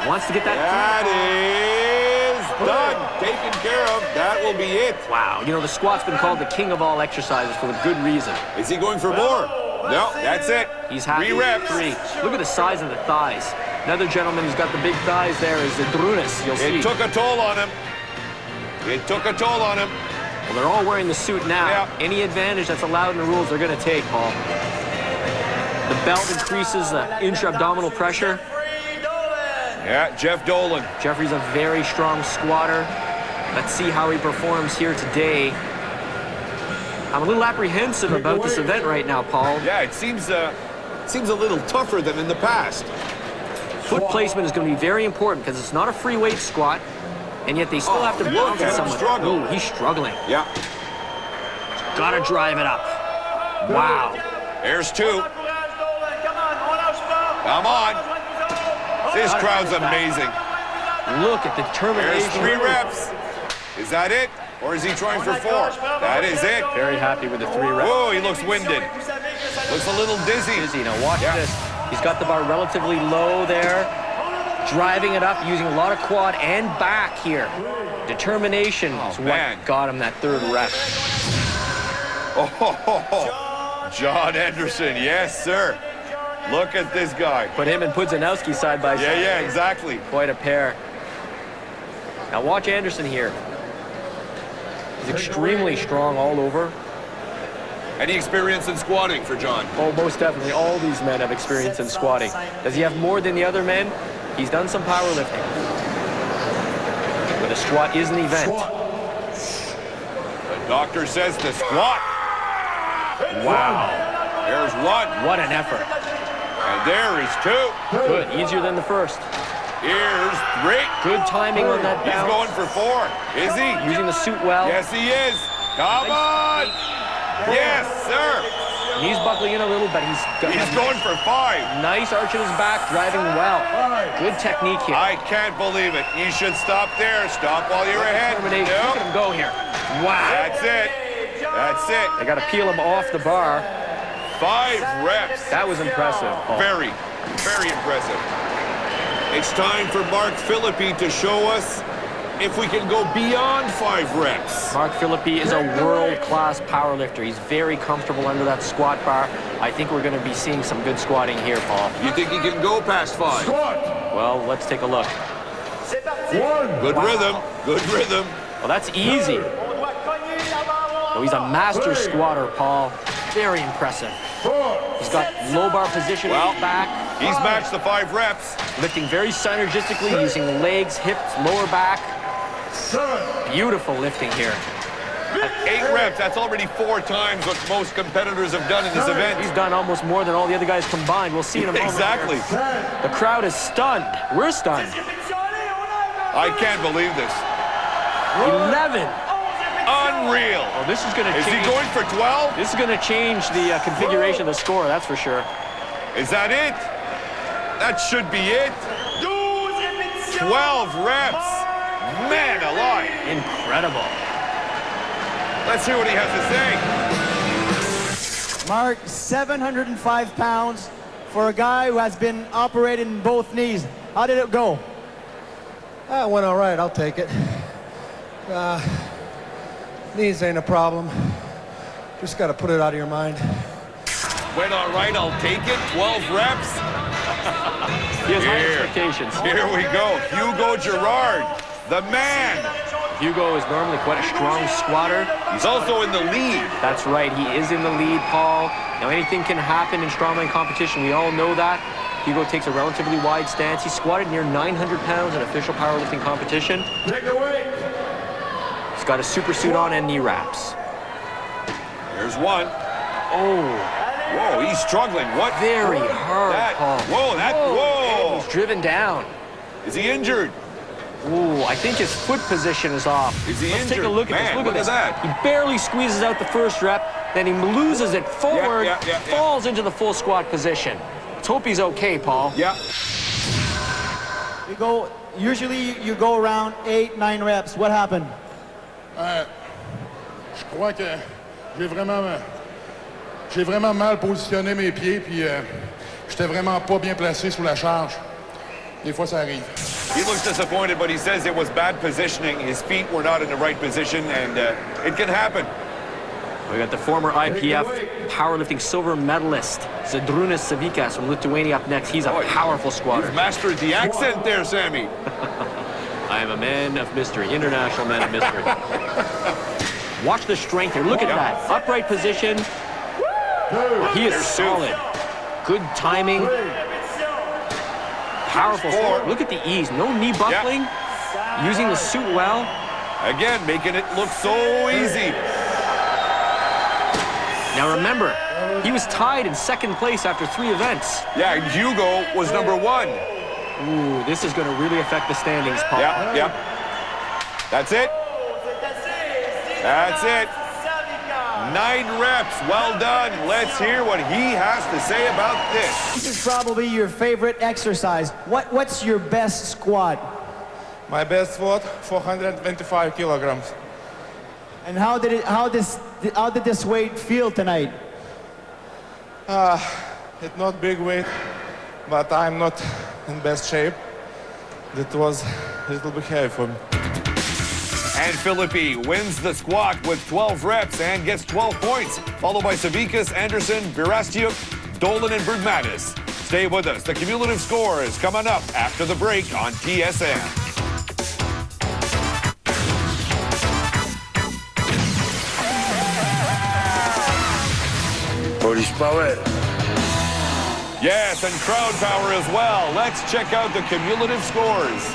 Wants to get that. That is done. Taken care of. That will be it. Wow. You know, the squat's been called the king of all exercises for a good reason. Is he going for more? No, that's it. He's happy. 3 reps. 3. Look at the size of the thighs. Another gentleman who's got the big thighs there is Zydrunas. You'll see. It took a toll on him. It took a toll on him. Well, they're all wearing the suit now. Yeah. Any advantage that's allowed in the rules, they're going to take, Paul. The belt increases the intra-abdominal pressure. Yeah, Jeff Dolan. Jeffrey's a very strong squatter. Let's see how he performs here today. I'm a little apprehensive about this event right now, Paul. Yeah, it seems a little tougher than in the past. Foot placement is going to be very important because it's not a free weight squat. and yet they still have to bounce it somewhat. Ooh, he's struggling. Yeah. Gotta drive it up. Wow. There's 2. Come on. This crowd's amazing. Look at the determination. There's 3 reps. Is that it? Or is he trying for 4? That is it. Very happy with the 3 reps. Whoa, he looks winded. Looks a little dizzy. Now watch this. He's got the bar relatively low there. Driving it up, using a lot of quad and back here. Determination is what got him that 3rd rep. Oh, John Anderson, yes, sir. Look at this guy. Put him and Pudzianowski side by side. Yeah, exactly. Quite a pair. Now watch Anderson here. He's extremely strong all over. Any experience in squatting for John? Oh, most definitely. All these men have experience in squatting. Does he have more than the other men? He's done some powerlifting. But a squat is an event. The doctor says to squat. Wow. There's 1. What an effort. And there is 2. Good. Easier than the first. Here's 3. Good timing on that bounce. He's going for 4. Is he? Using the suit well. Yes, he is. Come on. Yes, sir. He's buckling in a little, but he's going for 5. Nice arch in his back, driving well. Good technique here. I can't believe it. You should stop there. Stop while you're ahead. Look at him go here. Wow. That's it. That's it. They got to peel him off the bar. 5 reps. That was impressive. Very, very impressive. It's time for Mark Philippi to show us if we can go beyond 5 reps. Mark Philippi is a world-class powerlifter. He's very comfortable under that squat bar. I think we're going to be seeing some good squatting here, Paul. You think he can go past 5? Well, let's take a look. Good rhythm. Good rhythm. Well, that's easy. So he's a master squatter, Paul. Very impressive. He's got low bar position in his back. He's matched the 5 reps. Lifting very synergistically, using legs, hips, lower back. Beautiful lifting here. At 8 reps, that's already 4 times what most competitors have done in this event. He's done almost more than all the other guys combined. We'll see in a moment. Exactly. The crowd is stunned. We're stunned. I can't believe this. 11. Unreal. Oh, this is going to change. Is he going for 12? This is going to change the configuration of the score, that's for sure. Is that it? That should be it. 12 reps. Man alive. Incredible. Let's hear what he has to say. Mark, 705 pounds for a guy who has been operated in both knees. How did it go? It went all right. I'll take it. Knees ain't a problem. Just got to put it out of your mind. Went all right. I'll take it. 12 reps. He has high expectations. Here we go. Hugo Girard, the man. Hugo is normally quite a strong squatter. He's also in the lead. That's right. He is in the lead, Paul. Now, anything can happen in strongman competition. We all know that. Hugo takes a relatively wide stance. He squatted near 900 pounds in official powerlifting competition. Take it away. He's got a super suit on and knee wraps. There's 1. Oh. Whoa, he's struggling. What? Very hard, Paul. Whoa, whoa. He's driven down. Is he injured? Ooh, I think his foot position is off. Is he Let's injured? take a look at this. Look at this. That. He barely squeezes out the first rep, then he loses it forward, falls into the full squat position. Let's hope he's okay, Paul. Yeah. Usually you go around 8, 9 reps. What happened? Je crois que j'ai vraiment mal positionné mes pieds, puis j'étais vraiment pas bien placé sous la charge. Des fois, ça arrive. He looks disappointed, but he says it was bad positioning. His feet were not in the right position, and it can happen. We got the former IPF powerlifting silver medalist, Zydrunas Savickas from Lithuania up next. He's a powerful squatter. You've mastered the accent there, Sammy. I am a man of mystery, international man of mystery. Watch the strength here. Look at that. Upright position. He is solid. Good timing. Powerful squat. Look at the ease. No knee buckling. Using the suit well. Again, making it look so easy. Now remember, he was tied in second place after 3 events. Yeah, Hugo was number 1. Ooh, this is going to really affect the standings, Paul. Yeah. That's it. That's it. 9 reps. Well done. Let's hear what he has to say about this. This is probably your favorite exercise. What's your best squat? My best squat, 425 kilograms. And how did this weight feel tonight? It's not big weight, but I'm not in best shape. That was a little bit heavy for me. And Filiou wins the squat with 12 reps and gets 12 points, followed by Savickas, Anderson, Virastyuk, Dolan, and Magnus. Stay with us. The cumulative score is coming up after the break on TSN. Polish power. Yes, and crowd power as well. Let's check out the cumulative scores.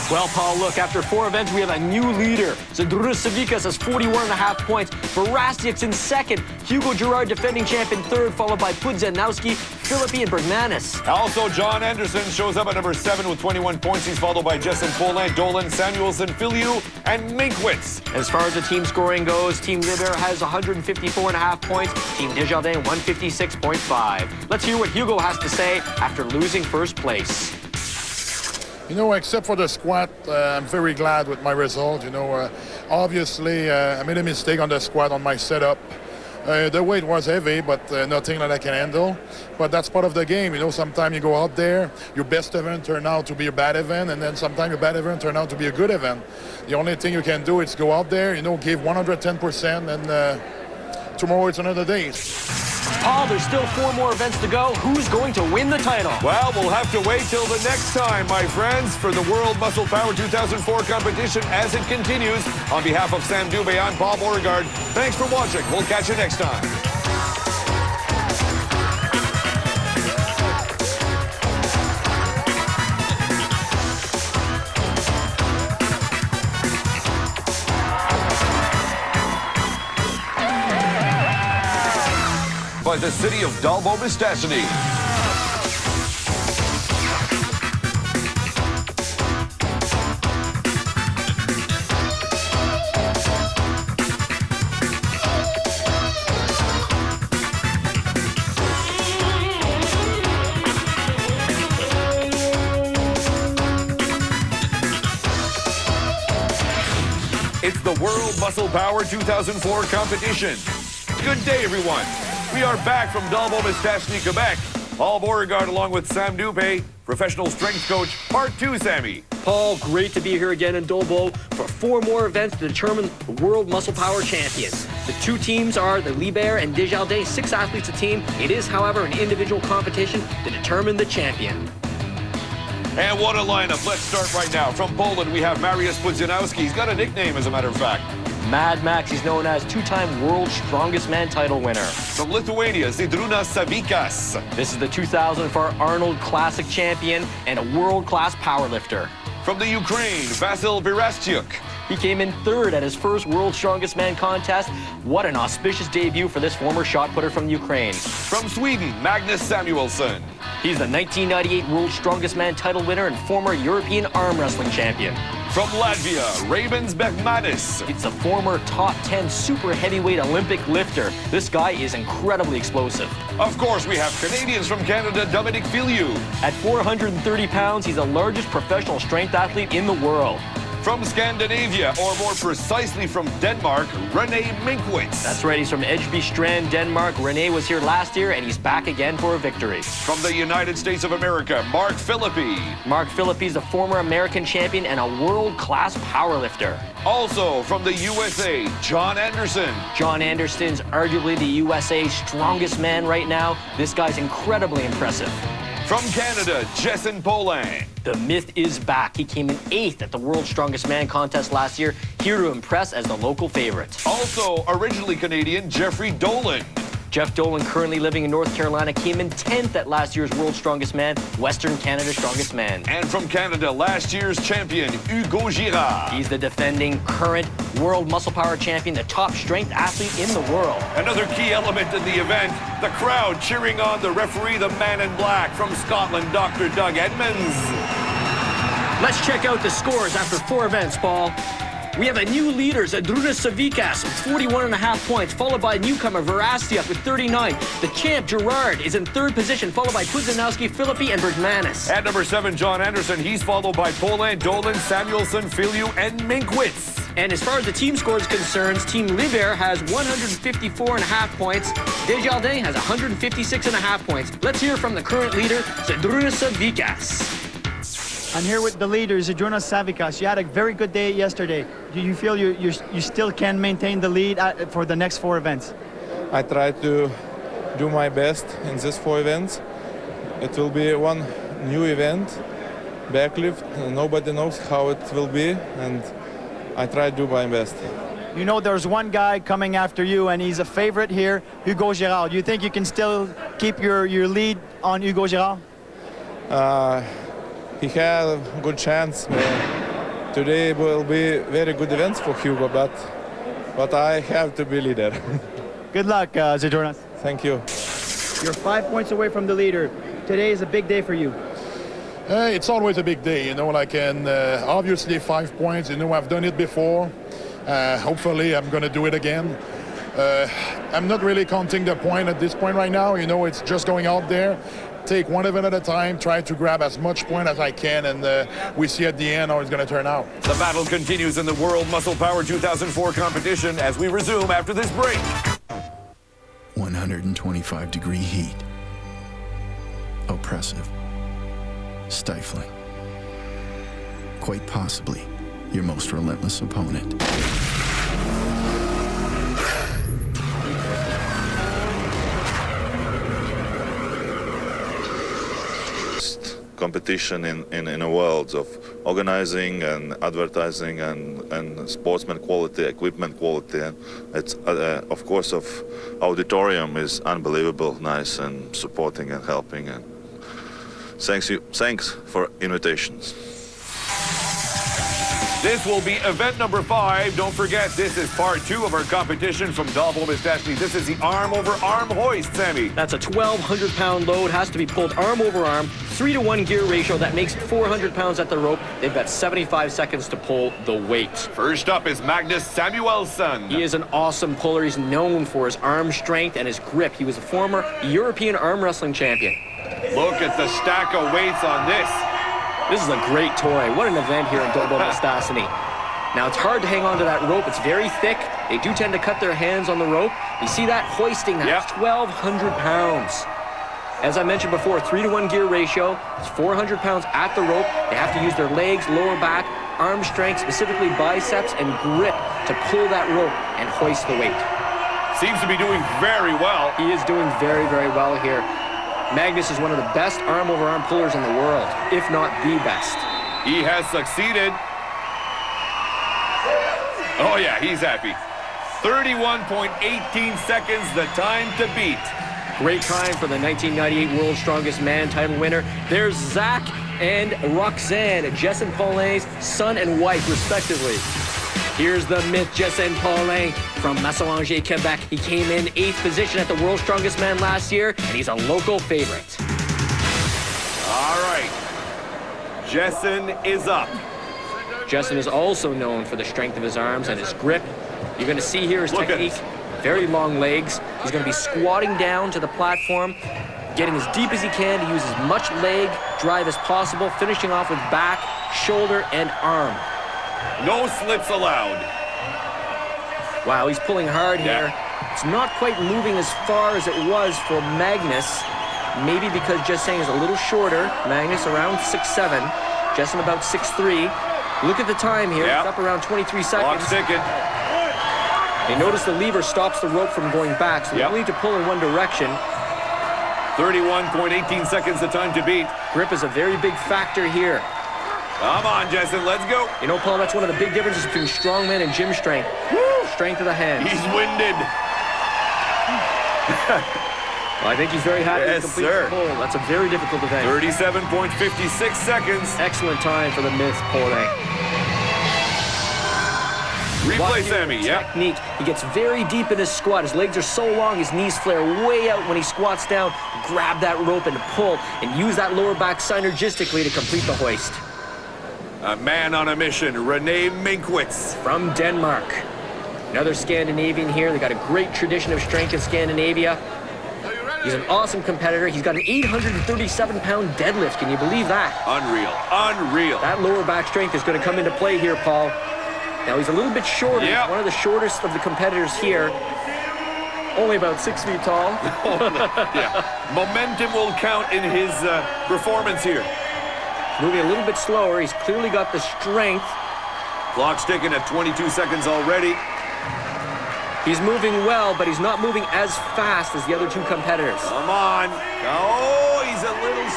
Well, Paul, look, after 4 events, we have a new leader. Zydrunas Savickas has 41.5 points. Virastyuk's in second. Hugo Girard, defending champion, third, followed by Pudzianowski, Filiou, and Magnus. Also, John Anderson shows up at number 7 with 21 points. He's followed by Jessen Poland, Dolan, Samuelsson, Filiou, and Minkwitz. As far as the team scoring goes, Team Liber has 154.5 points. Team Desjardins, 156.5. Let's hear what Hugo has to say after losing first place. You know, except for the squat, I'm very glad with my result. You know, obviously, I made a mistake on the squat on my setup. The weight was heavy, but nothing that I can handle. But that's part of the game. You know, sometimes you go out there, your best event turn out to be a bad event, and then sometimes your bad event turn out to be a good event. The only thing you can do is go out there, you know, give 110%, and tomorrow it's another day. Paul, there's still 4 more events to go. Who's going to win the title? Well, we'll have to wait till the next time, my friends, for the World Muscle Power 2004 competition as it continues. On behalf of Sam Dubé, I'm Paul Beauregard. Thanks for watching. We'll catch you next time. By the city of Dalbo-Mistassini. It's the World Muscle Power 2004 competition. Good day, everyone. We are back from Dalbo-Mistassini, Quebec. Paul Beauregard along with Sam Dubé, professional strength coach, part 2, Sammy. Paul, great to be here again in Dalbo for 4 more events to determine the World Muscle Power champion. The 2 teams are the Liber and Desjardins, 6 athletes a team. It is, however, an individual competition to determine the champion. And what a lineup. Let's start right now. From Poland, we have Mariusz Pudzianowski. He's got a nickname, as a matter of fact. Mad Max, he's known as 2-time World's Strongest Man title winner. From Lithuania, Zydrunas Savickas. This is the 2004 Arnold Classic champion and a world-class powerlifter. From the Ukraine, Vasyl Virastyuk. He came in 3rd at his first World's Strongest Man contest. What an auspicious debut for this former shot putter from Ukraine. From Sweden, Magnus Samuelsson. He's the 1998 World's Strongest Man title winner and former European arm wrestling champion. From Latvia, Ravens Magnus. It's a former top 10 super heavyweight Olympic lifter. This guy is incredibly explosive. Of course, we have Canadians from Canada, Dominic Filiou. At 430 pounds, he's the largest professional strength athlete in the world. From Scandinavia, or more precisely from Denmark, René Minkwitz. That's right, he's from Edgeby Strand, Denmark. René was here last year, and he's back again for a victory. From the United States of America, Mark Filiou. Mark Filiou is a former American champion and a world-class powerlifter. Also from the USA, John Anderson. John Anderson's arguably the USA's strongest man right now. This guy's incredibly impressive. From Canada, Jessen Poland. The myth is back. He came in 8th at the World's Strongest Man contest last year, here to impress as the local favorite. Also, originally Canadian, Jeffrey Dolan. Jeff Dolan, currently living in North Carolina, came in 10th at last year's World's Strongest Man, Western Canada's Strongest Man. And from Canada, last year's champion, Hugo Girard. He's the defending current World Muscle Power champion, the top strength athlete in the world. Another key element in the event, the crowd cheering on the referee, the man in black from Scotland, Dr. Doug Edmonds. Let's check out the scores after 4 events, Paul. We have a new leader, Zydrunas Savickas, with 41.5 points, followed by newcomer Virastyuk with 39. The champ, Girard, is in third position, followed by Pudzianowski, Filiou, and Magnus. At number 7, John Anderson. He's followed by Poland, Dolan, Samuelsson, Filiou, and Minkwitz. And as far as the team score is concerned, Team Liver has 154.5 points. Desjardins has 156.5 points. Let's hear from the current leader, Zydrunas Savickas. I'm here with the leader, Zydrunas Savickas. You had a very good day yesterday. Do you feel you still can maintain the lead for the next 4 events? I try to do my best in these 4 events. It will be one new event, backlift. Nobody knows how it will be, and I try to do my best. You know there's one guy coming after you, and he's a favorite here, Hugo Girard. Do you think you can still keep your lead on Hugo Girard? He had a good chance. Today will be very good events for Hugo, but I have to be leader. Good luck, Zydrunas. Thank you. You're 5 points away from the leader. Today is a big day for you. It's always a big day, you know, like, and obviously 5 points, you know, I've done it before. Hopefully I'm going to do it again. I'm not really counting the point at this point right now, you know, it's just going out there. Take one event at a time, try to grab as much point as I can, and we see at the end how it's going to turn out. The battle continues in the World Muscle Power 2004 competition as we resume after this break. 125-degree heat. Oppressive. Stifling. Quite possibly your most relentless opponent. Competition in a world of organizing and advertising and sportsman quality, equipment quality, and it's of course of auditorium is unbelievable, nice and supporting and helping, and thanks for invitations. This will be event number 5. Don't forget, this is part 2 of our competition from Dalbo Mistachny. This is the arm-over-arm hoist, Sammy. That's a 1,200-pound load, has to be pulled arm over arm, 3-to-1 gear ratio. That makes 400 pounds at the rope. They've got 75 seconds to pull the weight. First up is Magnus Samuelsson. He is an awesome puller. He's known for his arm strength and his grip. He was a former European arm wrestling champion. Look at the stack of weights on this. This is a great toy. What an event here in Dalbo Mistachny. Now, it's hard to hang on to that rope. It's very thick. They do tend to cut their hands on the rope. You see that? Hoisting that. It's 1,200 pounds. As I mentioned before, 3-to-1 gear ratio. It's 400 pounds at the rope. They have to use their legs, lower back, arm strength, specifically biceps and grip to pull that rope and hoist the weight. Seems to be doing very well. He is doing very, very well here. Magnus is one of the best arm-over-arm pullers in the world, if not the best. He has succeeded. Oh yeah, he's happy. 31.18 seconds, the time to beat. Great time for the 1998 World's Strongest Man title winner. There's Zach and Roxanne, Jess and Pauline's son and wife, respectively. Here's the myth, Jess and Pauline from Massalanger, Quebec. He came in 8th position at the World's Strongest Man last year, and he's a local favorite. All right. Jessen is up. Jessen is also known for the strength of his arms and his grip. You're going to see here his technique. Very long legs. He's going to be squatting down to the platform, getting as deep as he can to use as much leg drive as possible, finishing off with back, shoulder, and arm. No slips allowed. Wow, he's pulling hard here. It's not quite moving as far as it was for Magnus. Maybe because Jessen is a little shorter. Magnus around 6'7", Jessen about 6'3". Look at the time here. It's up around 23 seconds. Clock's ticking. You notice the lever stops the rope from going back, so you only need to pull in one direction. 31.18 seconds, the time to beat. Grip is a very big factor here. Come on, Jessen, let's go. You know, Paul, that's one of the big differences between strongman and gym strength. Strength of the hands. He's winded. Well, I think he's very happy to complete the pull. That's a very difficult event. 37.56 seconds. Excellent time for the myth, Pauline. Replay, Sammy, technique. He gets very deep in his squat. His legs are so long, his knees flare way out when he squats down. Grab that rope and pull, and use that lower back synergistically to complete the hoist. A man on a mission, René Minkwitz. From Denmark. Another Scandinavian here. They got a great tradition of strength in Scandinavia. He's an awesome competitor. He's got an 837-pound deadlift. Can you believe that? Unreal. Unreal. That lower back strength is going to come into play here, Paul. Now, he's a little bit shorter. Yep. He's one of the shortest of the competitors here. Only about 6 feet tall. Yeah. Momentum will count in his performance here. Moving a little bit slower. He's clearly got the strength. Clock's ticking at 22 seconds already. He's moving well, but he's not moving as fast as the other two competitors. Come on. Oh, he's a little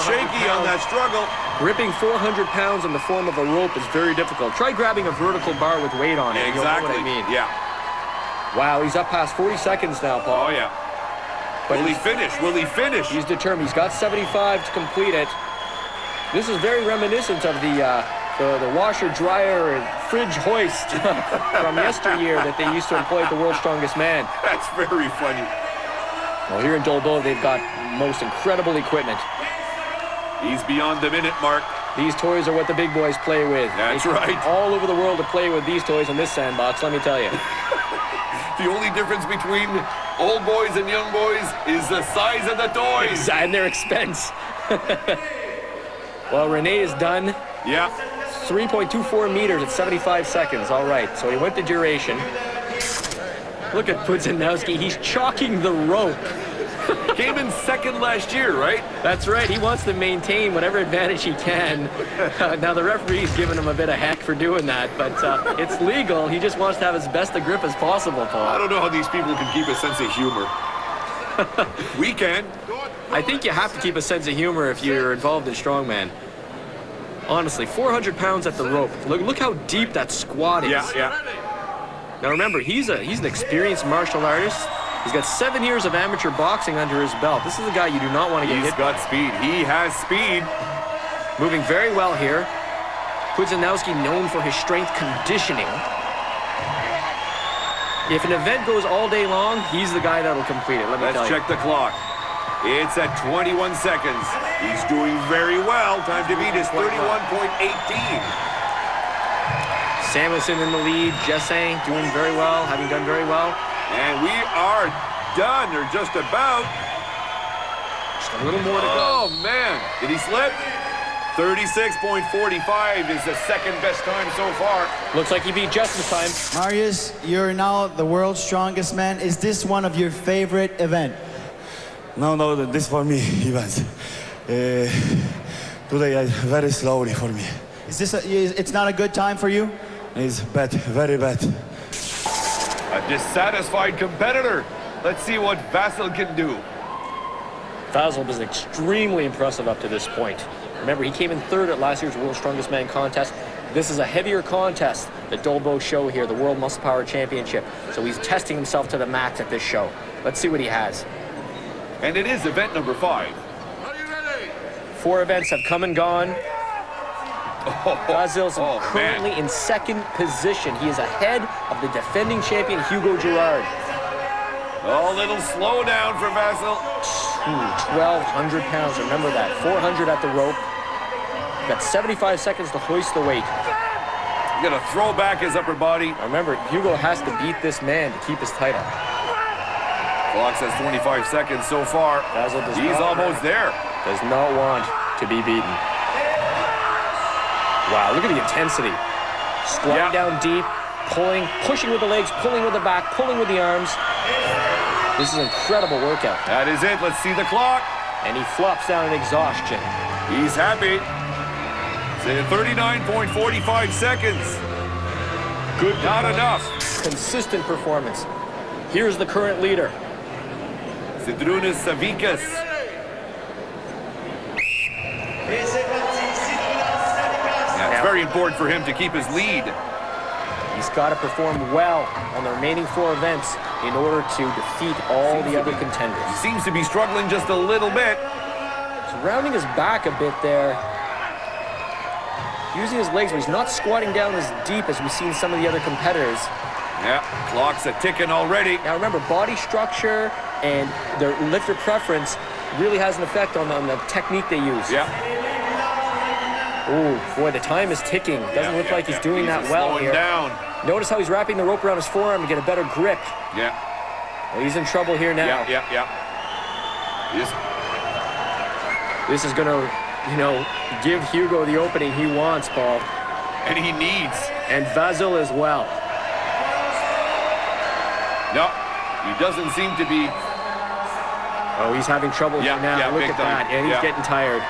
shaky on that struggle. Gripping 400 pounds in the form of a rope is very difficult. Try grabbing a vertical bar with weight on it. Exactly. You'll know what I mean. Yeah. Wow, he's up past 40 seconds now, Paul. Oh, yeah. But will he finish? Will he finish? He's determined. He's got 75 to complete it. This is very reminiscent of the washer, dryer, and fridge hoist from yesteryear that they used to employ at the World's Strongest Man. That's very funny. Well, here in Dolbo, they've got most incredible equipment. He's beyond the minute mark. These toys are what the big boys play with. That's right. All over the world to play with these toys in this sandbox, let me tell you. The only difference between old boys and young boys is the size of the toys. And their expense. Well, René is done. Yeah. 3.24 meters at 75 seconds. All right, so he went the duration. Look at Pudzianowski. He's chalking the rope. Came in second last year, right? That's right. He wants to maintain whatever advantage he can. Now, the referee's giving him a bit of heck for doing that, but it's legal. He just wants to have as best a grip as possible, Paul. I don't know how these people can keep a sense of humor. We can. I think you have to keep a sense of humor if you're involved in strongman. Honestly, 400 pounds at the rope. Look how deep that squat is. Yeah. Now remember, he's an experienced martial artist. He's got 7 years of amateur boxing under his belt. This is a guy you do not want to get hit by. He's got speed. He has speed. Moving very well here. Pudzianowski known for his strength conditioning. If an event goes all day long, he's the guy that'll complete it. Let's check the clock. It's at 21 seconds. He's doing very well. Time to beat is 31.18. Samuelsson in the lead. Jessin doing very well, having done very well. And we are done, or just about. Just a little more to go. Oh, man. Did he slip? 36.45 is the second best time so far. Looks like he beat Justin's time. Mariusz, you're now the world's strongest man. Is this one of your favorite events? No, this for me event. Today very slowly for me. Is this it's not a good time for you? It's bad, very bad. A dissatisfied competitor. Let's see what Vasyl can do. Vasyl was extremely impressive up to this point. Remember, he came in third at last year's World's Strongest Man contest. This is a heavier contest, the Dolbo show here, the World Muscle Power Championship. So he's testing himself to the max at this show. Let's see what he has. And it is event number 5. 4 events have come and gone. Vasyl's currently in second position. He is ahead of the defending champion, Hugo Girard. A little slow down for Vasyl. 1,200 pounds, remember that. 400 at the rope. Got 75 seconds to hoist the weight. Gonna throw back his upper body. Now remember, Hugo has to beat this man to keep his title. Clock says 25 seconds so far. He's almost there. Does not want to be beaten. Wow, look at the intensity. Squatting down deep, pulling, pushing with the legs, pulling with the back, pulling with the arms. This is an incredible workout. That is it. Let's see the clock. And he flops down in exhaustion. He's happy. It's at 39.45 seconds. Good. Not enough. Consistent performance. Here's the current leader. Zydrunas Savickas. Yeah, it's very important for him to keep his lead. He's got to perform well on the remaining 4 events in order to defeat all the other contenders. He seems to be struggling just a little bit. He's rounding his back a bit there. Using his legs, but he's not squatting down as deep as we've seen some of the other competitors. Yeah, clock's a-ticking already. Now remember, body structure and their lifter preference really has an effect on the technique they use. Yeah. Ooh, boy, the time is ticking. Doesn't look like he's doing that well here. Down. Notice how he's wrapping the rope around his forearm to get a better grip. Yeah. Well, he's in trouble here now. Yeah. This is going to, you know, give Hugo the opening he wants, Paul. And he needs. And Vasyl as well. No, he doesn't seem to be. Oh, he's having trouble here now. Yeah, Look big at time. that. And he's getting tired.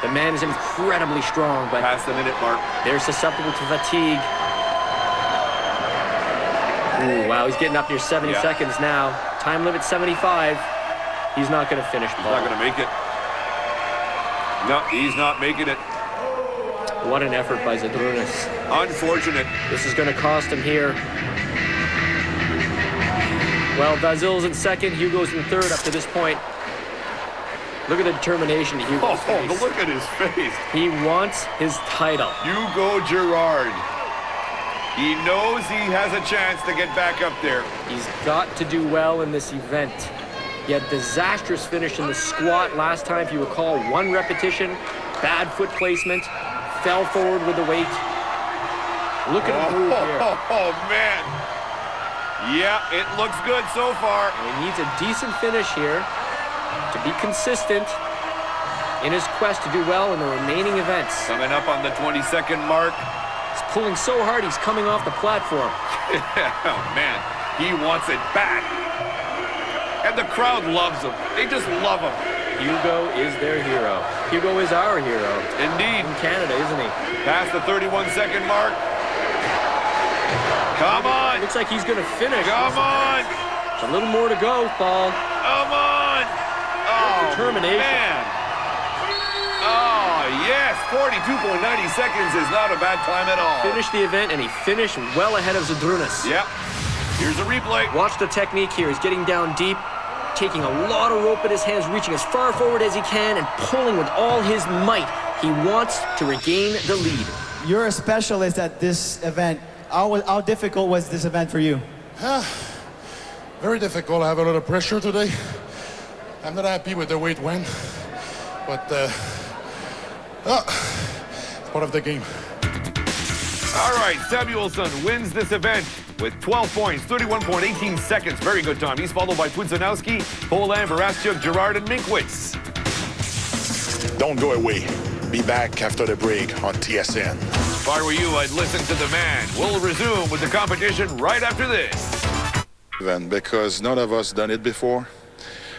The man is incredibly strong, but past the minute mark. They're susceptible to fatigue. Ooh, wow, he's getting up near 70 seconds now. Time limit 75. He's not going to finish. He's not going to make it. No, he's not making it. What an effort by Zydrunas. Unfortunate. This is going to cost him here. Well, Vasyl's in second, Hugo's in third up to this point. Look at the determination in Hugo's face. Look at his face. He wants his title. Hugo Girard. He knows he has a chance to get back up there. He's got to do well in this event. He had a disastrous finish in the squat last time, if you recall. 1 repetition, bad foot placement, fell forward with the weight. Look at him move here. Oh, man. Yeah, it looks good so far. And he needs a decent finish here to be consistent in his quest to do well in the remaining events. Coming up on the 22nd mark. He's pulling so hard, he's coming off the platform. Oh, man. He wants it back. And the crowd loves him. They just love him. Hugo is their hero. Hugo is our hero. Indeed. In Canada, isn't he? Past the 31-second mark. Come on. Looks like he's going to finish. Come on. There's a little more to go, Paul. Come on. Oh, determination. Man. Oh, yes. 42.90 seconds is not a bad time at all. Finished the event, and he finished well ahead of Zydrunas. Yep. Here's a replay. Watch the technique here. He's getting down deep, taking a lot of rope in his hands, reaching as far forward as he can, and pulling with all his might. He wants to regain the lead. You're a specialist at this event. How difficult was this event for you? Very difficult. I have a lot of pressure today. I'm not happy with the way it went, but it's part of the game. All right, Samuelsson wins this event with 12 points, 31.18 seconds. Very good time. He's followed by Pudzianowski, Poland, Virastyuk, Girard, and Minkwitz. Don't go away. Be back after the break on TSN. If I were you, I'd listen to the man. We'll resume with the competition right after this. Because none of us done it before.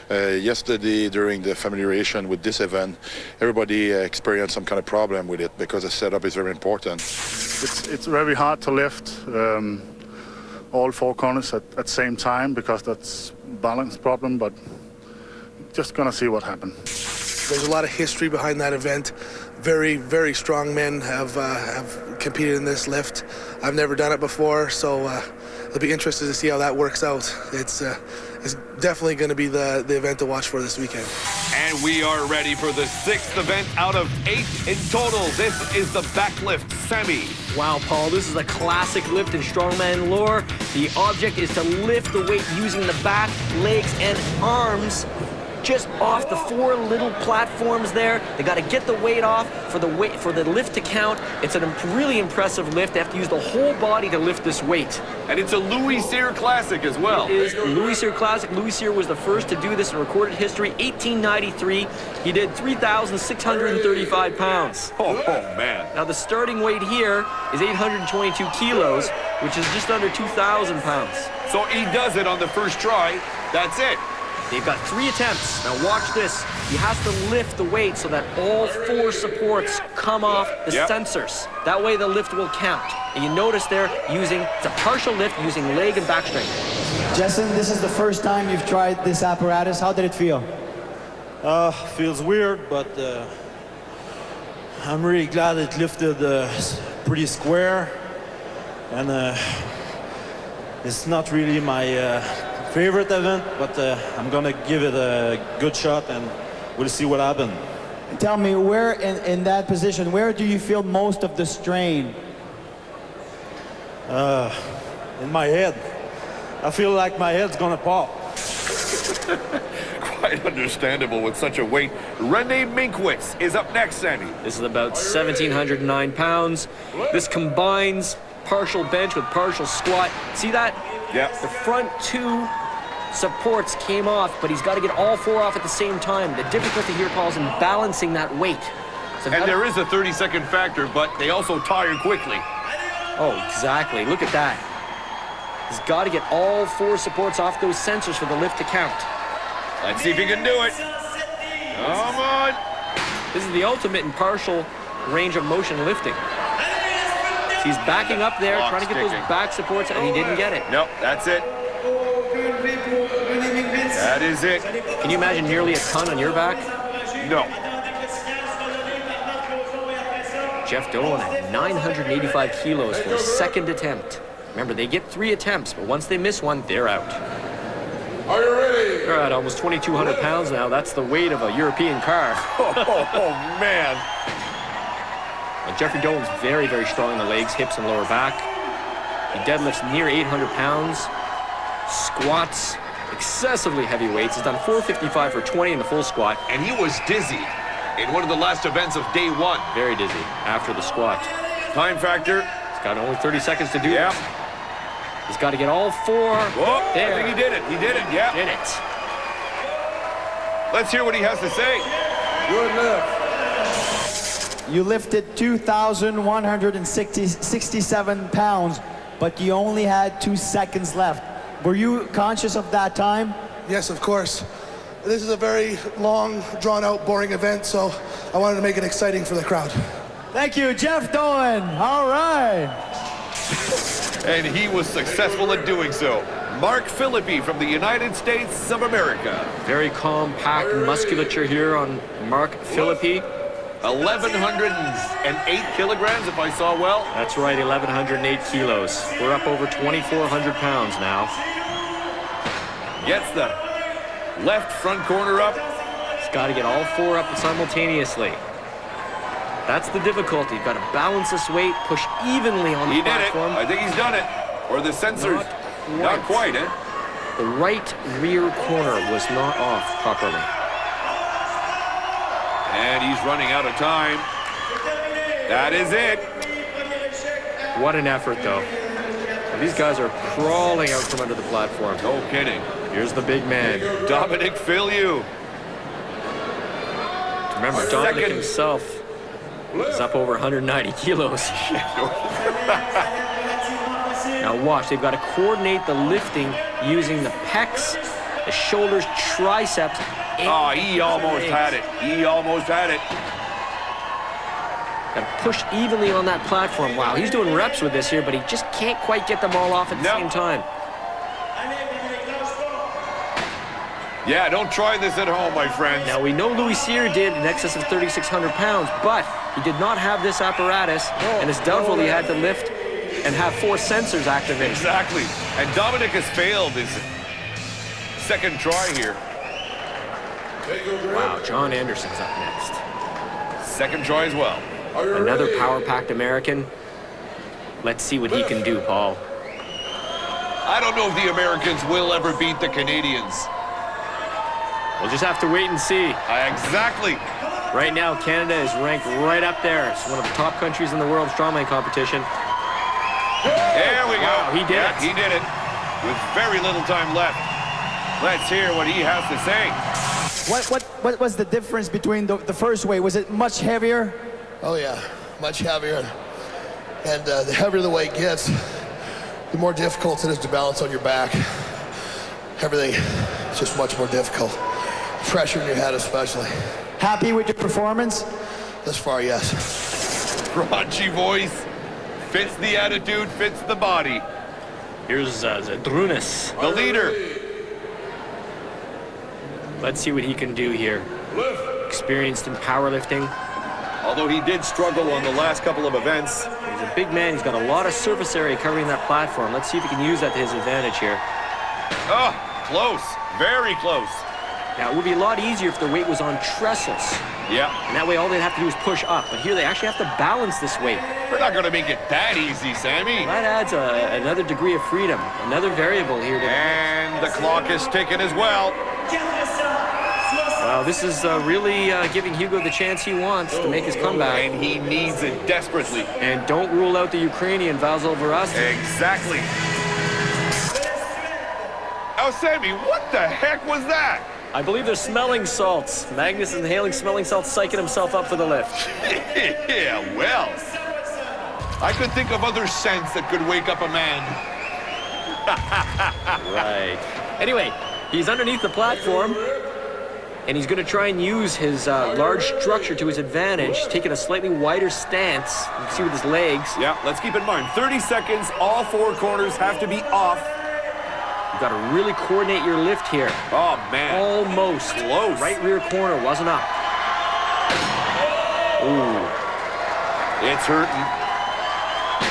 Yesterday, during the familiarization with this event, everybody experienced some kind of problem with it because the setup is very important. It's very hard to lift all 4 corners at the same time because that's balance problem, but just gonna see what happens. There's a lot of history behind that event. Very, very strong men have competed in this lift. I've never done it before, so it'll be interesting to see how that works out. It's definitely going to be the event to watch for this weekend. And we are ready for the 6th event out of 8 in total. This is the backlift semi. Wow, Paul, this is a classic lift in strongman lore. The object is to lift the weight using the back, legs, and arms just off the 4 little platforms there. They got to get the weight off for the lift to count. It's a really impressive lift. They have to use the whole body to lift this weight. And it's a Louis Cyr classic as well. It is a Louis Cyr classic. Louis Cyr was the first to do this in recorded history. 1893. He did 3,635 pounds. Oh, man. Now the starting weight here is 822 kilos, which is just under 2,000 pounds. So he does it on the first try. That's it. They've got 3 attempts. Now watch this. He has to lift the weight so that all 4 supports come off the sensors. That way the lift will count. And you notice they're it's a partial lift using leg and back strength. Jason, this is the first time you've tried this apparatus. How did it feel? Feels weird, but I'm really glad it lifted pretty square. And it's not really my favorite event, but I'm gonna give it a good shot and we'll see what happens. Tell me, where in that position, where do you feel most of the strain? In my head. I feel like my head's gonna pop. Quite understandable with such a weight. Rene Minkwitz is up next, Sammy. This is about 1,709 pounds. This combines partial bench with partial squat. See that? Yeah. The front two supports came off, but he's got to get all four off at the same time. The difficulty here, Paul, is in balancing that weight. So and there is a 30-second factor, but they also tire quickly. Oh, exactly. Look at that. He's got to get all four supports off those sensors for the lift to count. Let's see if he can do it. Come on. This is the ultimate in partial range of motion lifting. He's backing up there, trying to get those back supports, and he didn't get it. Nope, that's it. That is it. Can you imagine nearly a ton on your back? No. Jeff Dolan at 985 kilos for his second attempt. Remember, they get 3 attempts, but once they miss one, they're out. Are you ready? They're at almost 2,200 pounds now. That's the weight of a European car. Oh, man. And Jeffrey Dolan's very, very strong in the legs, hips, and lower back. He deadlifts near 800 pounds. Squats excessively heavy weights. He's done 455 for 20 in the full squat. And he was dizzy in one of the last events of day 1. Very dizzy after the squat. Time factor. He's got only 30 seconds to do it. Yeah. He's got to get all 4. Whoa, there. I think he did it. He did it, yeah. Did it. Let's hear what he has to say. Good lift. You lifted 2,167 pounds, but you only had 2 seconds left. Were you conscious of that time? Yes, of course. This is a very long, drawn-out, boring event, so I wanted to make it exciting for the crowd. Thank you, Jeff Dolan. All right. And he was successful at doing so. Mark Philippi from the United States of America. Very compact musculature here on Mark Philippi. 1,108 kilograms, if I saw well. That's right, 1,108 kilos. We're up over 2,400 pounds now. Gets the left front corner up. He's got to get all 4 up simultaneously. That's the difficulty. You've got to balance this weight, push evenly on the platform. He did it. I think he's done it. Or the sensors. Not quite, eh? The right rear corner was not off properly. And he's running out of time. That is it. What an effort, though. And these guys are crawling out from under the platform. No kidding. Here's the big man. Dominic Filiou. Remember, Dominic himself is up over 190 kilos. Now watch, they've got to coordinate the lifting using the pecs, the shoulders, triceps. Oh, he almost had it. He almost had it. Got to push evenly on that platform. Wow, he's doing reps with this here, but he just can't quite get them all off at the same time. Yeah, don't try this at home, my friends. Now, we know Louis Cyr did in excess of 3,600 pounds, but he did not have this apparatus, and it's doubtful he had to lift and have 4 sensors activated. Exactly. And Dominic has failed his second try here. Wow, John Anderson's up next. Second try as well. Another power-packed American. Let's see what he can do, Paul. I don't know if the Americans will ever beat the Canadians. We'll just have to wait and see. Exactly. Right now, Canada is ranked right up there. It's one of the top countries in the world strongman competition. There we go. Wow, he did it. He did it with very little time left. Let's hear what he has to say. What was the difference between the first weight? Was it much heavier? Oh yeah, much heavier. And the heavier the weight gets, the more difficult it is to balance on your back. Everything is just much more difficult. Pressure in your head especially. Happy with your performance? This far, yes. Raunchy voice. Fits the attitude, fits the body. Here's Zydrunas, the leader. Let's see what he can do here. Experienced in powerlifting. Although he did struggle on the last couple of events. He's a big man. He's got a lot of surface area covering that platform. Let's see if he can use that to his advantage here. Oh, close. Very close. Now, it would be a lot easier if the weight was on trestles. Yeah. And that way, all they'd have to do is push up. But here, they actually have to balance this weight. We're not going to make it that easy, Sammy. That adds another degree of freedom, another variable here. And the clock is ticking as well. Wow, this is really giving Hugo the chance he wants to make his comeback. And he needs it desperately. And don't rule out the Ukrainian Vasyl Virastyuk. Exactly. Oh, Sammy, what the heck was that? I believe they're smelling salts. Magnus is inhaling smelling salts, psyching himself up for the lift. Yeah, well, I could think of other scents that could wake up a man. Right. Anyway, he's underneath the platform, and he's going to try and use his large structure to his advantage, taking a slightly wider stance. You can see with his legs. Yeah, let's keep in mind, 30 seconds, all four corners have to be off. You've got to really coordinate your lift here. Oh, man. Almost. Close. Right rear corner wasn't up. Ooh. It's hurting.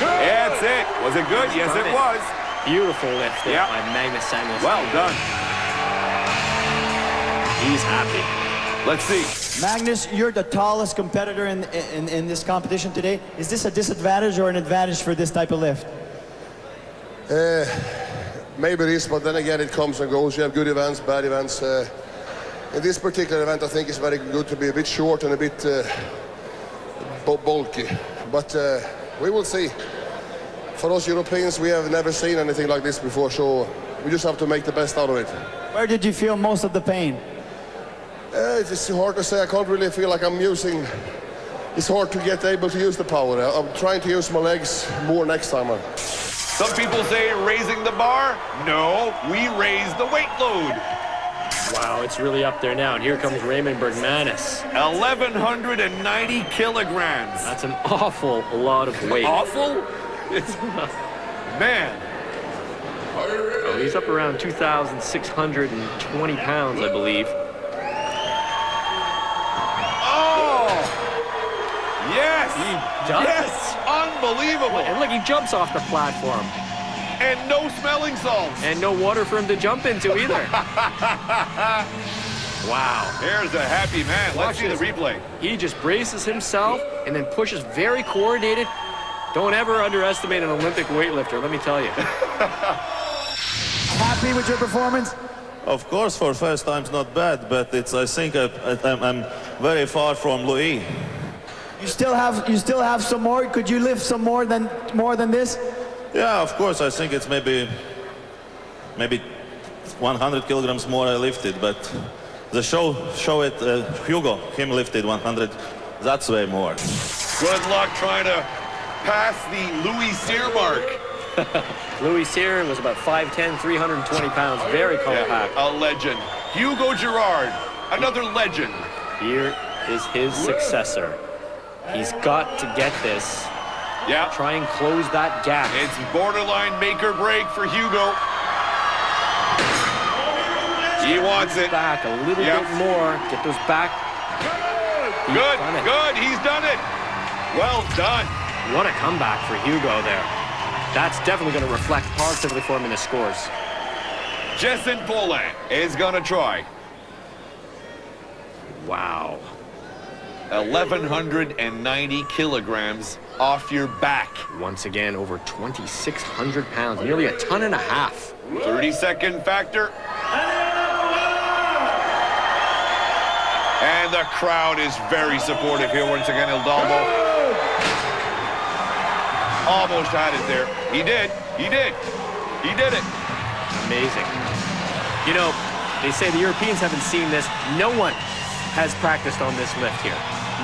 That's it. Was it good? Yes, it was. Beautiful lift there by Magnus Samuelsson. Well done. He's happy. Let's see. Magnus, you're the tallest competitor in this competition today. Is this a disadvantage or an advantage for this type of lift? Maybe it is, but then again, it comes and goes. You have good events, bad events. In this particular event, I think it's very good to be a bit short and a bit bulky. But we will see. For us Europeans, we have never seen anything like this before, so we just have to make the best out of it. Where did you feel most of the pain? It's hard to say. I can't really feel like I'm using... It's hard to get able to use the power. I'm trying to use my legs more next time. Some people say raising the bar. No, we raise the weight load. Wow, it's really up there now. And here comes Raymond Bergmanis. 1,190 kilograms. That's an awful lot of weight. Awful? It's, man. Oh, he's up around 2,620 pounds, I believe. Oh! Yes! He does. Yes! Unbelievable! And look, he jumps off the platform. And no smelling salts. And no water for him to jump into either. Wow. There's a happy man. Let's see the replay. He just braces himself and then pushes very coordinated. Don't ever underestimate an Olympic weightlifter, let me tell you. Happy with your performance? Of course, for first time's not bad, but it's. I think I'm very far from Louis. You still have some more. Could you lift some more than this? Yeah, of course. I think it's maybe 100 kilograms more I lifted, but the show it. Hugo, him lifted 100. That's way more. Good luck trying to pass the Louis Cyr mark. Louis Cyr was about 5'10", 320 pounds, very compact. Yeah, a legend. Hugo Girard, another legend. Here is his successor. He's got to get this. Yeah. Try and close that gap. It's borderline make or break for Hugo. He wants it. Back a little bit more. Get those back. Good. He's done it. Well done. What a comeback for Hugo there. That's definitely going to reflect positively for him in the scores. Jason Poland is going to try. Wow. 1,190 kilograms off your back. Once again, over 2,600 pounds, nearly a ton and a half. 30-second factor. And the crowd is very supportive here once again, Hidalgo. Almost had it there. He did it. Amazing. You know, they say the Europeans haven't seen this. No one has practiced on this lift here.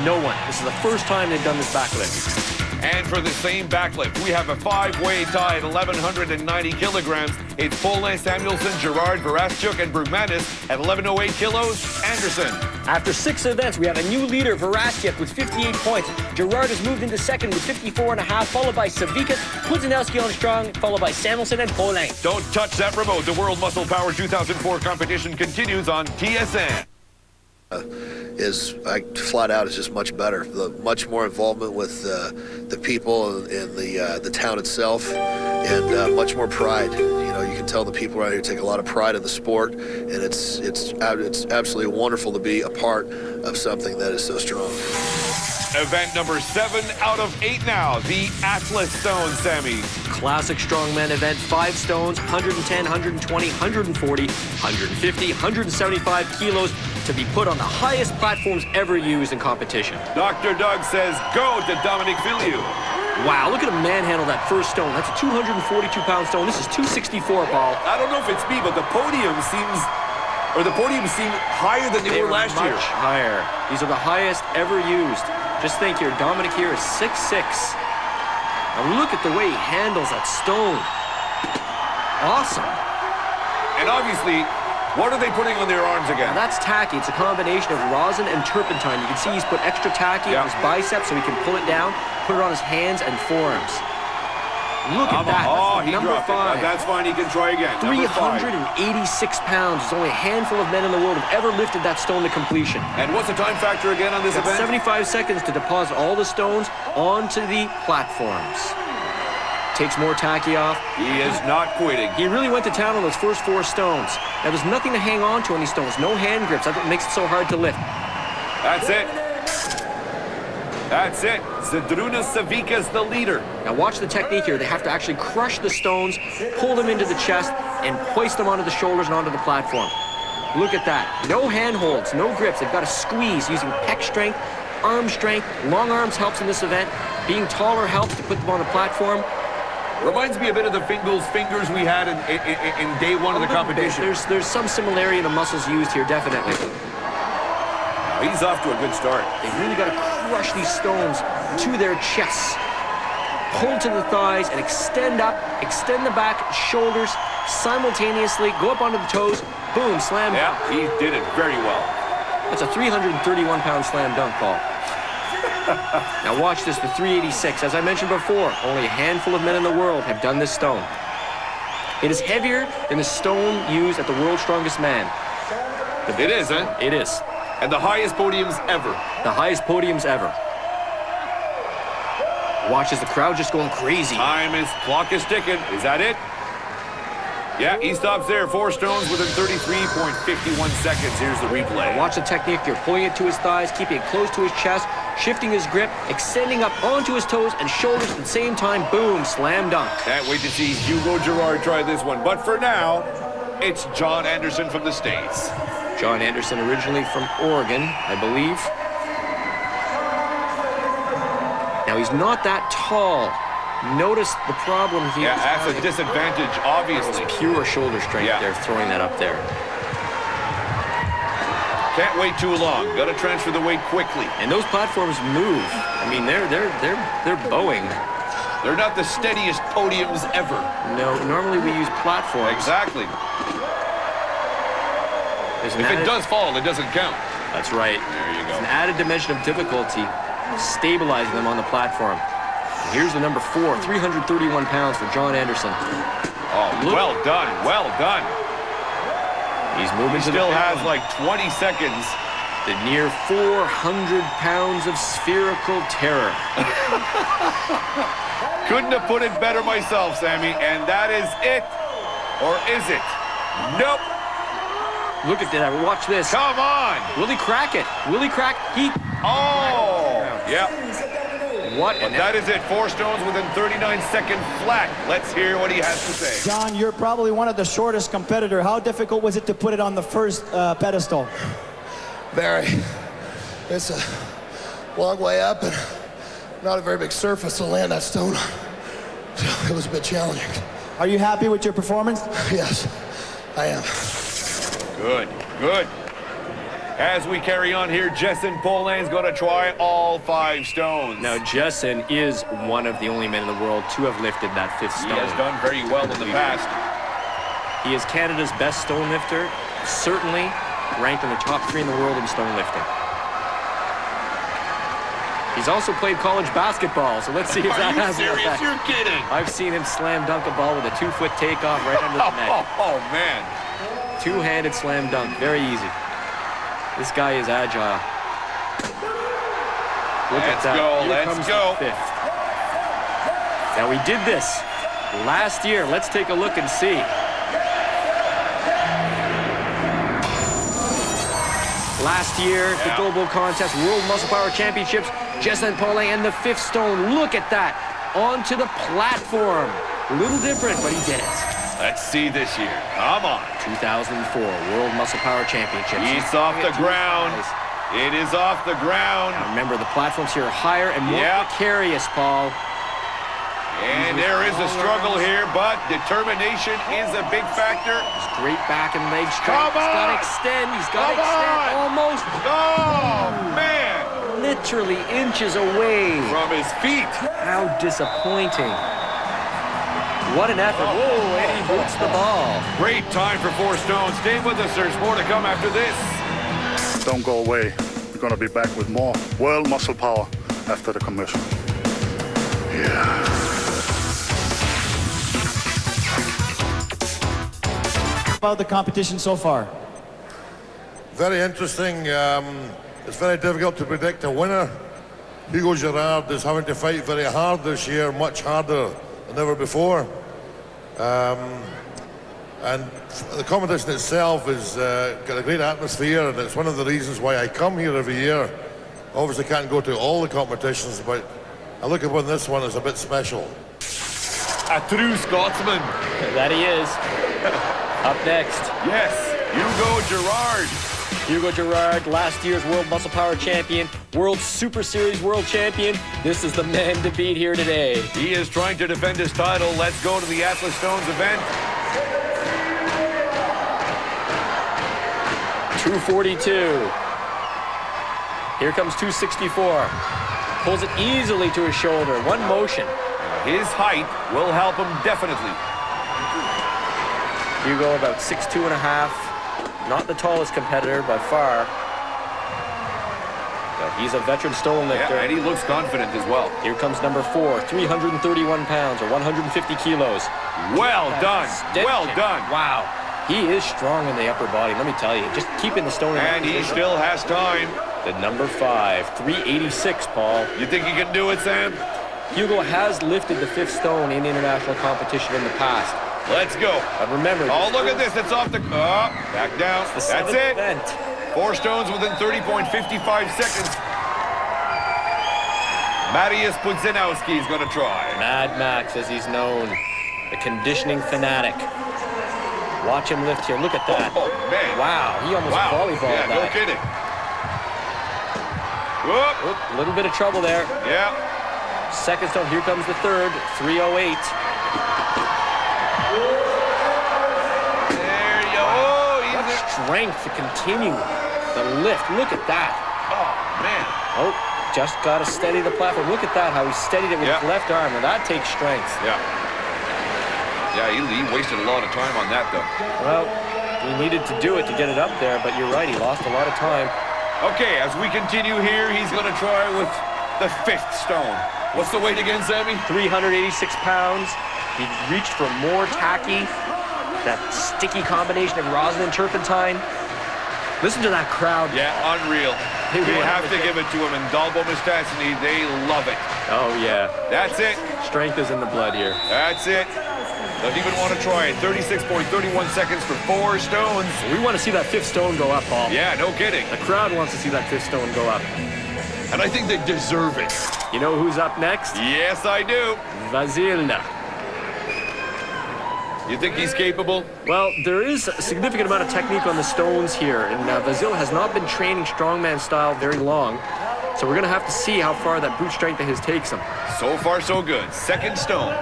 No one. This is the first time they've done this backlift. And for the same backlift, we have a five-way tie at 1,190 kilograms. It's Poland, Samuelsson, Girard, Virastyuk, and Bergmanis at 1,108 kilos. Anderson. After 6 events, we have a new leader, Virastyuk, with 58 points. Girard has moved into second with 54.5, followed by Savickas, Pudzianowski on strong, followed by Samuelsson and Poland. Don't touch that remote. The World Muscle Power 2004 competition continues on TSN. Is flat out is just much better. Much more involvement with the people and the town itself, and much more pride. You know, you can tell the people around here take a lot of pride in the sport, and it's absolutely wonderful to be a part of something that is so strong. event number 7 out of 8 now, the Atlas Stone, Sammy. Classic strongman event, 5 stones, 110, 120, 140, 150, 175 kilos to be put on the highest platforms ever used in competition. Dr. Doug says go to Dominic Filiou. Wow, look at him manhandle that first stone. That's a 242-pound stone. This is 264, Paul. I don't know if it's me, but the podiums seem higher than they were last year. Much higher. These are the highest ever used. Just think here, Dominic here is 6'6". Now look at the way he handles that stone. Awesome. And obviously, what are they putting on their arms again? Now that's tacky. It's a combination of rosin and turpentine. You can see he's put extra tacky on his biceps so he can pull it down, put it on his hands and forearms. Look at that. Oh, he number dropped 5. it. That's fine. He can try again. 386 pounds. There's only a handful of men in the world who've ever lifted that stone to completion. And what's the time factor again on this event? 75 seconds to deposit all the stones onto the platforms. Takes more tacky off. He is not quitting. He really went to town on those first 4 stones. Now, there's nothing to hang on to on these stones. No hand grips. That's what makes it so hard to lift. That's it. That's it. Zydrunas Savickas, the leader. Now watch the technique here. They have to actually crush the stones, pull them into the chest, and hoist them onto the shoulders and onto the platform. Look at that. No handholds, no grips. They've got to squeeze using pec strength, arm strength. Long arms helps in this event. Being taller helps to put them on the platform. Reminds me a bit of the fingers we had in day 1 of the competition. There's some similarity in the muscles used here, definitely. He's off to a good start. They've really got to crush these stones to their chests. Pull to the thighs and extend up, extend the back, shoulders, simultaneously, go up onto the toes, boom, slam. Yeah, he did it very well. That's a 331-pound slam dunk, Paul. Now watch this, the 386. As I mentioned before, only a handful of men in the world have done this stone. It is heavier than the stone used at the World's Strongest Man. It is, huh? It is. And the highest podiums ever. The highest podiums ever. Watch as the crowd just going crazy. Clock is ticking. Is that it? Yeah, he stops there. 4 stones within 33.51 seconds. Here's the replay. Watch the technique here. Pulling it to his thighs, keeping it close to his chest, shifting his grip, extending up onto his toes and shoulders at the same time. Boom, slam dunk. Can't wait to see Hugo Girard try this one. But for now, it's John Anderson from the States. John Anderson, originally from Oregon, I believe. Now, he's not that tall. Notice the problem here. Yeah, that's a disadvantage, obviously. Pure shoulder strength there, throwing that up there. Can't wait too long. Got to transfer the weight quickly. And those platforms move. I mean, they're bowing. They're not the steadiest podiums ever. No, normally we use platforms. Exactly. If it does fall, it doesn't count. That's right. There you go. It's an added dimension of difficulty, stabilizing them on the platform. And here's the number 4, 331 pounds for John Anderson. Oh, well done, well done. He's moving. He still has like 20 seconds. The near 400 pounds of spherical terror. Couldn't have put it better myself, Sammy. And that is it. Or is it? Nope. Look at that. Watch this. Come on. Will he crack it? Will he crack? Oh, yeah. What? But that is it. 4 stones within 39 seconds flat. Let's hear what he has to say. John, you're probably one of the shortest competitor. How difficult was it to put it on the first pedestal? Very. It's a long way up and not a very big surface to land that stone. So it was a bit challenging. Are you happy with your performance? Yes, I am. Good, good. As we carry on here, Jessen Poland's going to try all 5 stones. Now, Jessen is one of the only men in the world to have lifted that 5th stone. He has done very well in the past. He is Canada's best stone lifter, certainly ranked in the top 3 in the world in stone lifting. He's also played college basketball, so let's see if that has an effect. Are you serious? You're kidding. I've seen him slam dunk a ball with a 2-foot takeoff right under the net. Oh, man. 2-handed slam dunk, very easy. This guy is agile. Look at that. Let's go. 5th. Now, we did this last year. Let's take a look and see. Last year, the global contest, World Muscle Power Championships, Jesselyn Paulin and the 5th stone. Look at that. Onto the platform. A little different, but he did it. Let's see this year. Come on. 2004 World Muscle Power Championships. It's off the ground. It is off the ground. Now remember, the platforms here are higher and more precarious, Paul. And there is a struggle here, but determination is a big factor. Great back and leg strength. He's got to extend. He's got to extend. Almost. Oh, man. Literally inches away from his feet. How disappointing. What an effort. Whoa, and he boots the ball. Great time for 4 stones. Stay with us. There's more to come after this. Don't go away. We're going to be back with more World Muscle Power after the commercial. Yeah. About the competition so far? Very interesting. It's very difficult to predict a winner. Hugo Girard is having to fight very hard this year, much harder than ever before. And the competition itself is got a great atmosphere, and it's one of the reasons why I come here every year. Obviously can't go to all the competitions, but I look upon this one as a bit special. A true Scotsman. That he is. Up next. Yes, Hugo Girard. Hugo Girard, last year's World Muscle Power Champion, World Super Series World Champion. This is the man to beat here today. He is trying to defend his title. Let's go to the Atlas Stones event. 242. Here comes 264. Pulls it easily to his shoulder. One motion. His height will help him definitely. Hugo about 6'2" and a half. Not the tallest competitor by far. But he's a veteran stone lifter. Yeah, and he looks confident as well. Here comes number 4, 331 pounds or 150 kilos. Well done. Well done. Wow. He is strong in the upper body, let me tell you. Just keeping the stone in. And he still has time. The number 5, 386, Paul. You think he can do it, Sam? Hugo has lifted the 5th stone in international competition in the past. Let's go. But remember. Oh, look at this. It's off the... Oh, back down. That's it. Event. 4 stones within 30.55 seconds. Mariusz Pudzianowski is going to try. Mad Max, as he's known. The conditioning fanatic. Watch him lift here. Look at that. Oh, man. Wow. He almost volleyballed that. No kidding. Whoop. Oop, a little bit of trouble there. Yeah. Second stone. Here comes the 3rd. 308. There you go. Oh, what strength to continue the lift. Look at that. Oh, man. Oh, just got to steady the platform. Look at that, how he steadied it with his left arm. Now, that takes strength. Yeah. Yeah, he wasted a lot of time on that, though. Well, he needed to do it to get it up there, but you're right, he lost a lot of time. Okay, as we continue here, he's going to try with the 5th stone. What's the weight again, Sammy? 386 pounds. He reached for more tacky, that sticky combination of rosin and turpentine. Listen to that crowd. Yeah, unreal. They have to give it to him, and Dalbo Mistacini, they love it. Oh, yeah. That's it. Strength is in the blood here. That's it. Don't even want to try it. 36.31 seconds for 4 stones. We want to see that 5th stone go up, Paul. Yeah, no kidding. The crowd wants to see that 5th stone go up. And I think they deserve it. You know who's up next? Yes, I do. Vasyl. You think he's capable? Well, there is a significant amount of technique on the stones here, and Vasyl has not been training strongman style very long, so we're going to have to see how far that brute strength of his takes him. So far, so good. 2nd stone.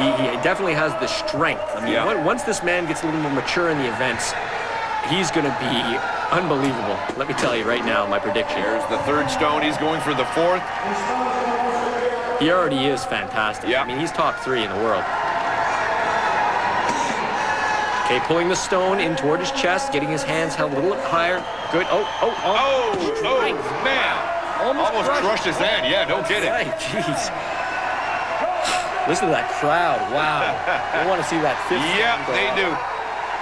He definitely has the strength. I mean, once this man gets a little more mature in the events, he's going to be unbelievable. Let me tell you right now, my prediction. Here's the 3rd stone. He's going for the 4th. He already is fantastic. Yeah. I mean, he's top 3 in the world. Okay, pulling the stone in toward his chest, getting his hands held a little higher. Good. Oh, man. Almost crushed his hand. Yeah, no kidding. Right, jeez. Listen to that crowd. Wow. I want to see that 5th. Yeah, they do.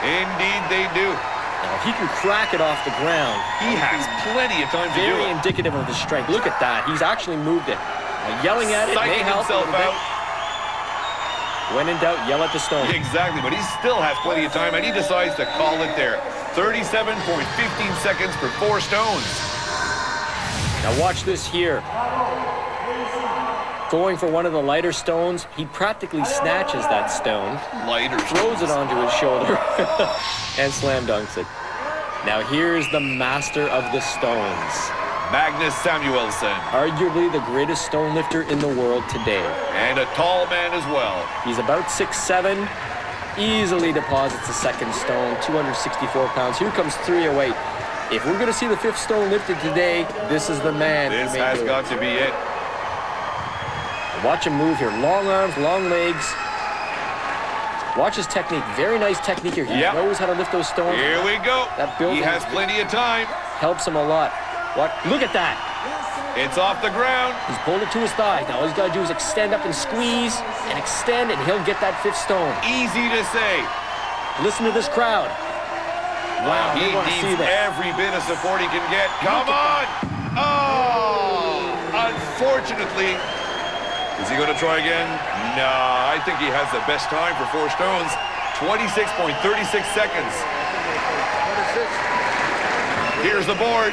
Indeed, they do. Now, if he can crack it off the ground, he has plenty of time to do it. Very indicative of his strength. Look at that. He's actually moved it. Now, yelling at it may help himself out. When in doubt, yell at the stone. Exactly, but he still has plenty of time, and he decides to call it there. 37.15 seconds for 4 stones. Now watch this here. Going for one of the lighter stones, he practically snatches that stone, throws it onto his shoulder, and slam dunks it. Now here's the master of the stones. Magnus Samuelsson. Arguably the greatest stone lifter in the world today. And a tall man as well. He's about 6'7", easily deposits the second stone, 264 pounds. Here comes 308. If we're going to see the fifth stone lifted today, this is the man. This has got to be it. Watch him move here. Long arms, long legs. Watch his technique. Very nice technique here. He knows how to lift those stones. Here we go. That building he has plenty of time. Helps him a lot. Look at that. It's off the ground. He's pulled it to his thigh. Now all he's got to do is extend up and squeeze and extend, and he'll get that fifth stone. Easy to say. Listen to this crowd. Wow, he needs every bit of support he can get. Come on! Oh! Unfortunately, is he going to try again? No, I think he has the best time for 4 stones. 26.36 seconds. Here's the board.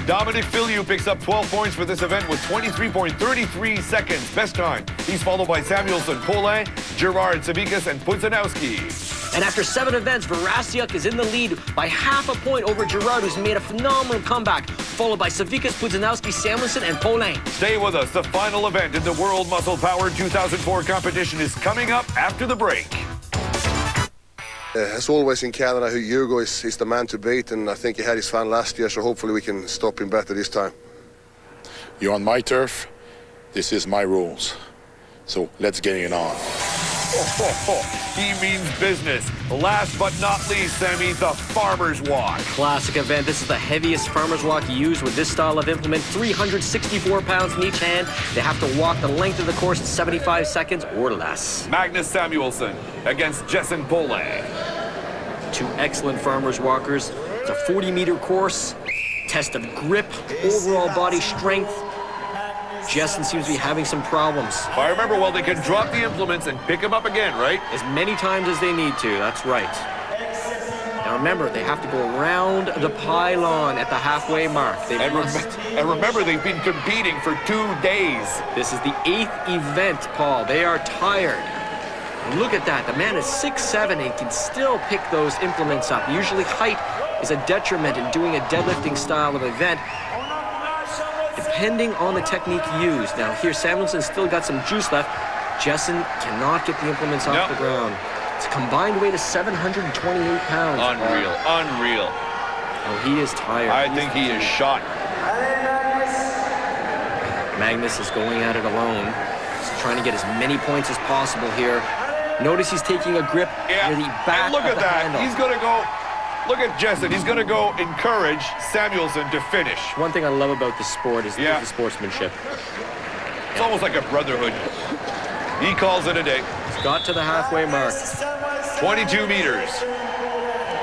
Dominic Filiou picks up 12 points for this event with 23.33 seconds. Best time. He's followed by Samuelsson, Paulin, Girard, Savickas, and Pudzianowski. And after 7 events, Virastyuk is in the lead by half a point over Girard, who's made a phenomenal comeback, followed by Savickas, Pudzianowski, Samuelsson, and Paulin. Stay with us. The final event in the World Muscle Power 2004 competition is coming up after the break. As always in Canada, Hugo is the man to beat, and I think he had his fun last year, so hopefully we can stop him better this time. You're on my turf. This is my rules. So let's get it on. He means business. Last but not least, Sammy, the farmer's walk. Classic event. This is the heaviest farmer's walk used with this style of implement. 364 pounds in each hand. They have to walk the length of the course in 75 seconds or less. Magnus Samuelsson against Jessen Paulin. 2 excellent farmer's walkers. It's a 40-meter course. Test of grip, overall body strength. Jessen seems to be having some problems. If I remember well, they can drop the implements and pick them up again, right? As many times as they need to, that's right. Now remember, they have to go around the pylon at the halfway mark. And remember, they've been competing for 2 days. This is the 8th event, Paul. They are tired. Look at that. The man is 6'7" and can still pick those implements up. Usually height is a detriment in doing a deadlifting style of event, depending on the technique used. Now here, Samuelsson still got some juice left. Jessen cannot get the implements off the ground. It's a combined weight of 728 pounds. Unreal, unreal. Oh, he is tired. I think he is shot. Magnus is going at it alone. He's trying to get as many points as possible here. Notice he's taking a grip near the back and look of at the that. handle. He's going to go. Look at Jessen. He's going to go encourage Samuelsson to finish. One thing I love about this sport is the sportsmanship. It's almost like a brotherhood. He calls it a day. He's got to the halfway mark. 22 meters.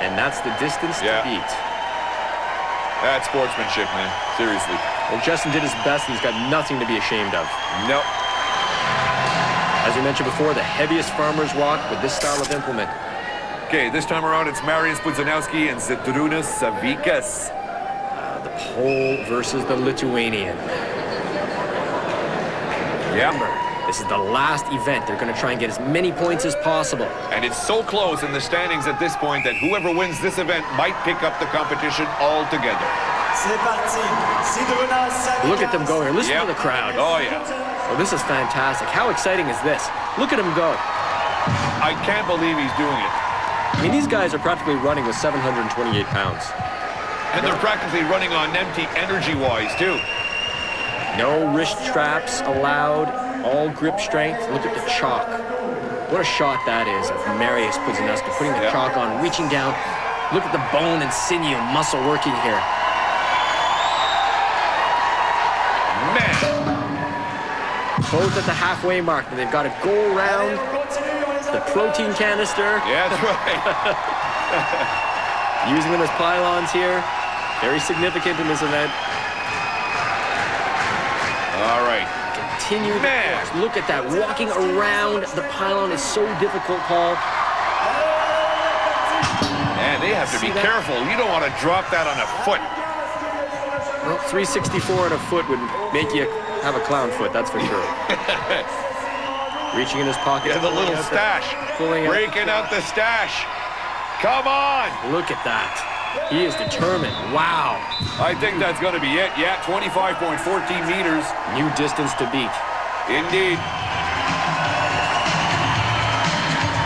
And that's the distance to beat. That's sportsmanship, man. Seriously. Well, Jessen did his best, and he's got nothing to be ashamed of. Nope. As we mentioned before, the heaviest farmer's walk with this style of implement. Okay, this time around it's Mariusz Pudzianowski and Zydrunas Savickas. The Pole versus the Lithuanian. Remember, this is the last event. They're going to try and get as many points as possible. And it's so close in the standings at this point that whoever wins this event might pick up the competition altogether. Look at them go here. Listen to the crowd. Oh, yeah. Oh, this is fantastic. How exciting is this? Look at him go. I can't believe he's doing it. I mean, these guys are practically running with 728 pounds. And they're practically running on empty energy-wise, too. No wrist straps allowed. All grip strength. Look at the chalk. What a shot that is of Mariusz Pudzianowski, putting the chalk on, reaching down. Look at the bone and sinew muscle working here. Man! Both at the halfway mark, and they've got to go around the protein canister. Yeah, that's right. Using them as pylons here. Very significant in this event. All right. Continue the course. Look at that. Walking around the pylon is so difficult, Paul. Man, they have to be careful. You don't want to drop that on a foot. Well, 364 and a foot would make you have a clown foot, that's for sure. Reaching in his pocket. Yeah, the little stash. Breaking out the stash. Come on. Look at that. He is determined. Wow. I think that's going to be it. Yeah, 25.14 meters. New distance to beat. Indeed.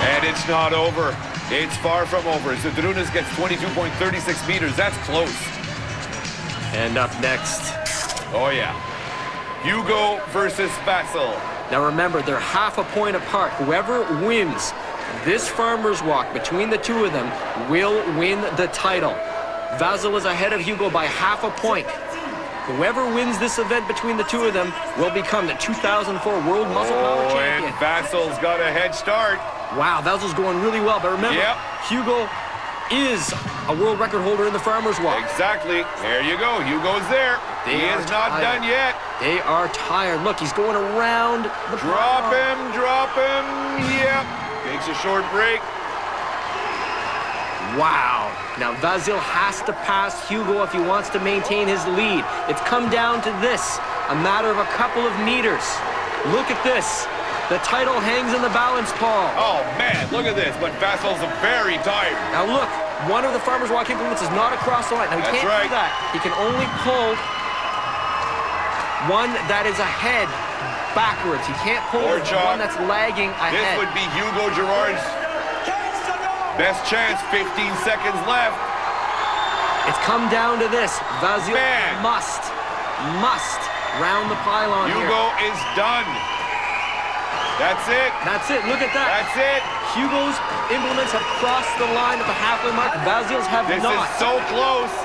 And it's not over. It's far from over. Zydrunas gets 22.36 meters. That's close. And up next. Oh, yeah. Hugo versus Vasyl. Now remember, they're half a point apart. Whoever wins this farmer's walk between the two of them will win the title. Vasyl is ahead of Hugo by half a point. Whoever wins this event between the two of them will become the 2004 World Muscle Power Champion. And Vasyl's got a head start. Wow, Vasyl's going really well. But remember, Hugo is a world record holder in the farmer's walk. Exactly. There you go. Hugo's there. He is not done yet. They are tired. Look, he's going around the Drop him. Yep. Takes a short break. Wow. Now Vasyl has to pass Hugo if he wants to maintain his lead. It's come down to this, a matter of a couple of meters. Look at this. The title hangs in the balance, Paul. Oh, man, look at this. But Vasyl's very tired. Now look, one of the farmer's walk implements is not across the line. Now he can't do that. He can only pull one that is ahead backwards. He can't pull one that's lagging ahead. This would be Hugo Girard's best chance. 15 seconds left. It's come down to this. Vasyl must round the pylon here. Hugo is done. That's it. That's it. Look at that. That's it. Hugo's implements have crossed the line at the halfway mark. Vasyl's have not. This is so close.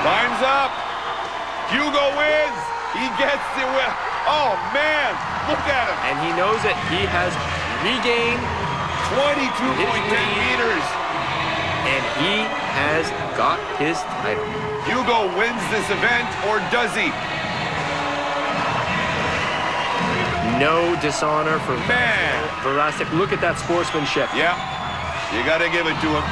Time's up. Hugo wins. He gets the win. Oh, man. Look at him. And he knows it. He has regained 22.10 meters. And he has got his title. Hugo wins this event, or does he? No dishonor for Virastyuk. Look at that sportsmanship. Yeah, you got to give it to him.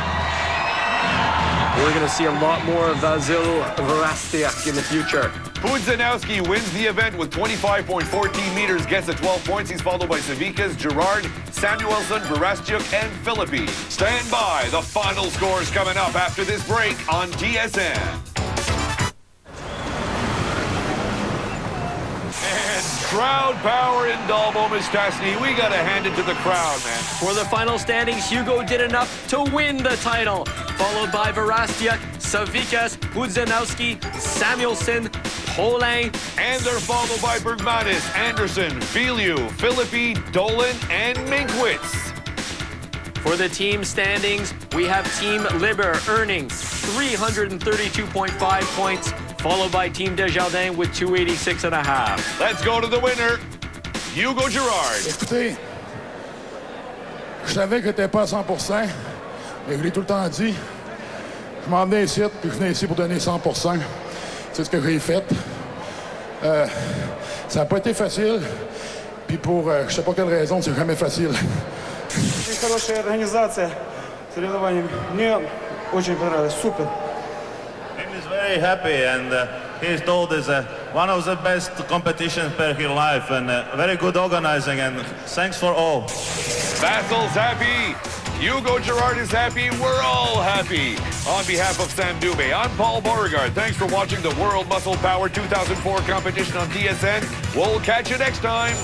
We're going to see a lot more of Vasyl Virastyuk in the future. Pudzianowski wins the event with 25.14 meters, gets the 12 points. He's followed by Savickas, Girard, Samuelsson, Virastyuk, and Filiou. Stand by. The final scores coming up after this break on TSN. Crowd power in Dominic. We got to hand it to the crowd, man. For the final standings, Hugo did enough to win the title, followed by Virastyuk, Savickas, Pudzianowski, Samuelsson, Poland, and they're followed by Magnus, Anderson, Filiou, Filiou, Dolan, and Minkwitz. For the team standings, we have Team Liber earning 332.5 points, followed by Team Desjardins with 286.5. Let's go to the winner, Hugo Girard. Écoutez, je savais que t'étais pas à 100%, mais je l'ai tout le temps dit. Je m'en venais ici, puis je venais ici pour donner 100%. C'est ce que j'ai fait. Ça n'a pas été facile, puis pour je sais pas quelle raison, c'est jamais facile. Очень хорошая организация соревнований. Мне очень понравилось. Супер. He's very happy, and he's told it's one of the best competitions per his life, and very good organizing, and thanks for all. Vasyl's happy. Hugo Girard is happy. We're all happy. On behalf of Sam Dubé, I'm Paul Beauregard. Thanks for watching the World Muscle Power 2004 competition on TSN. We'll catch you next time.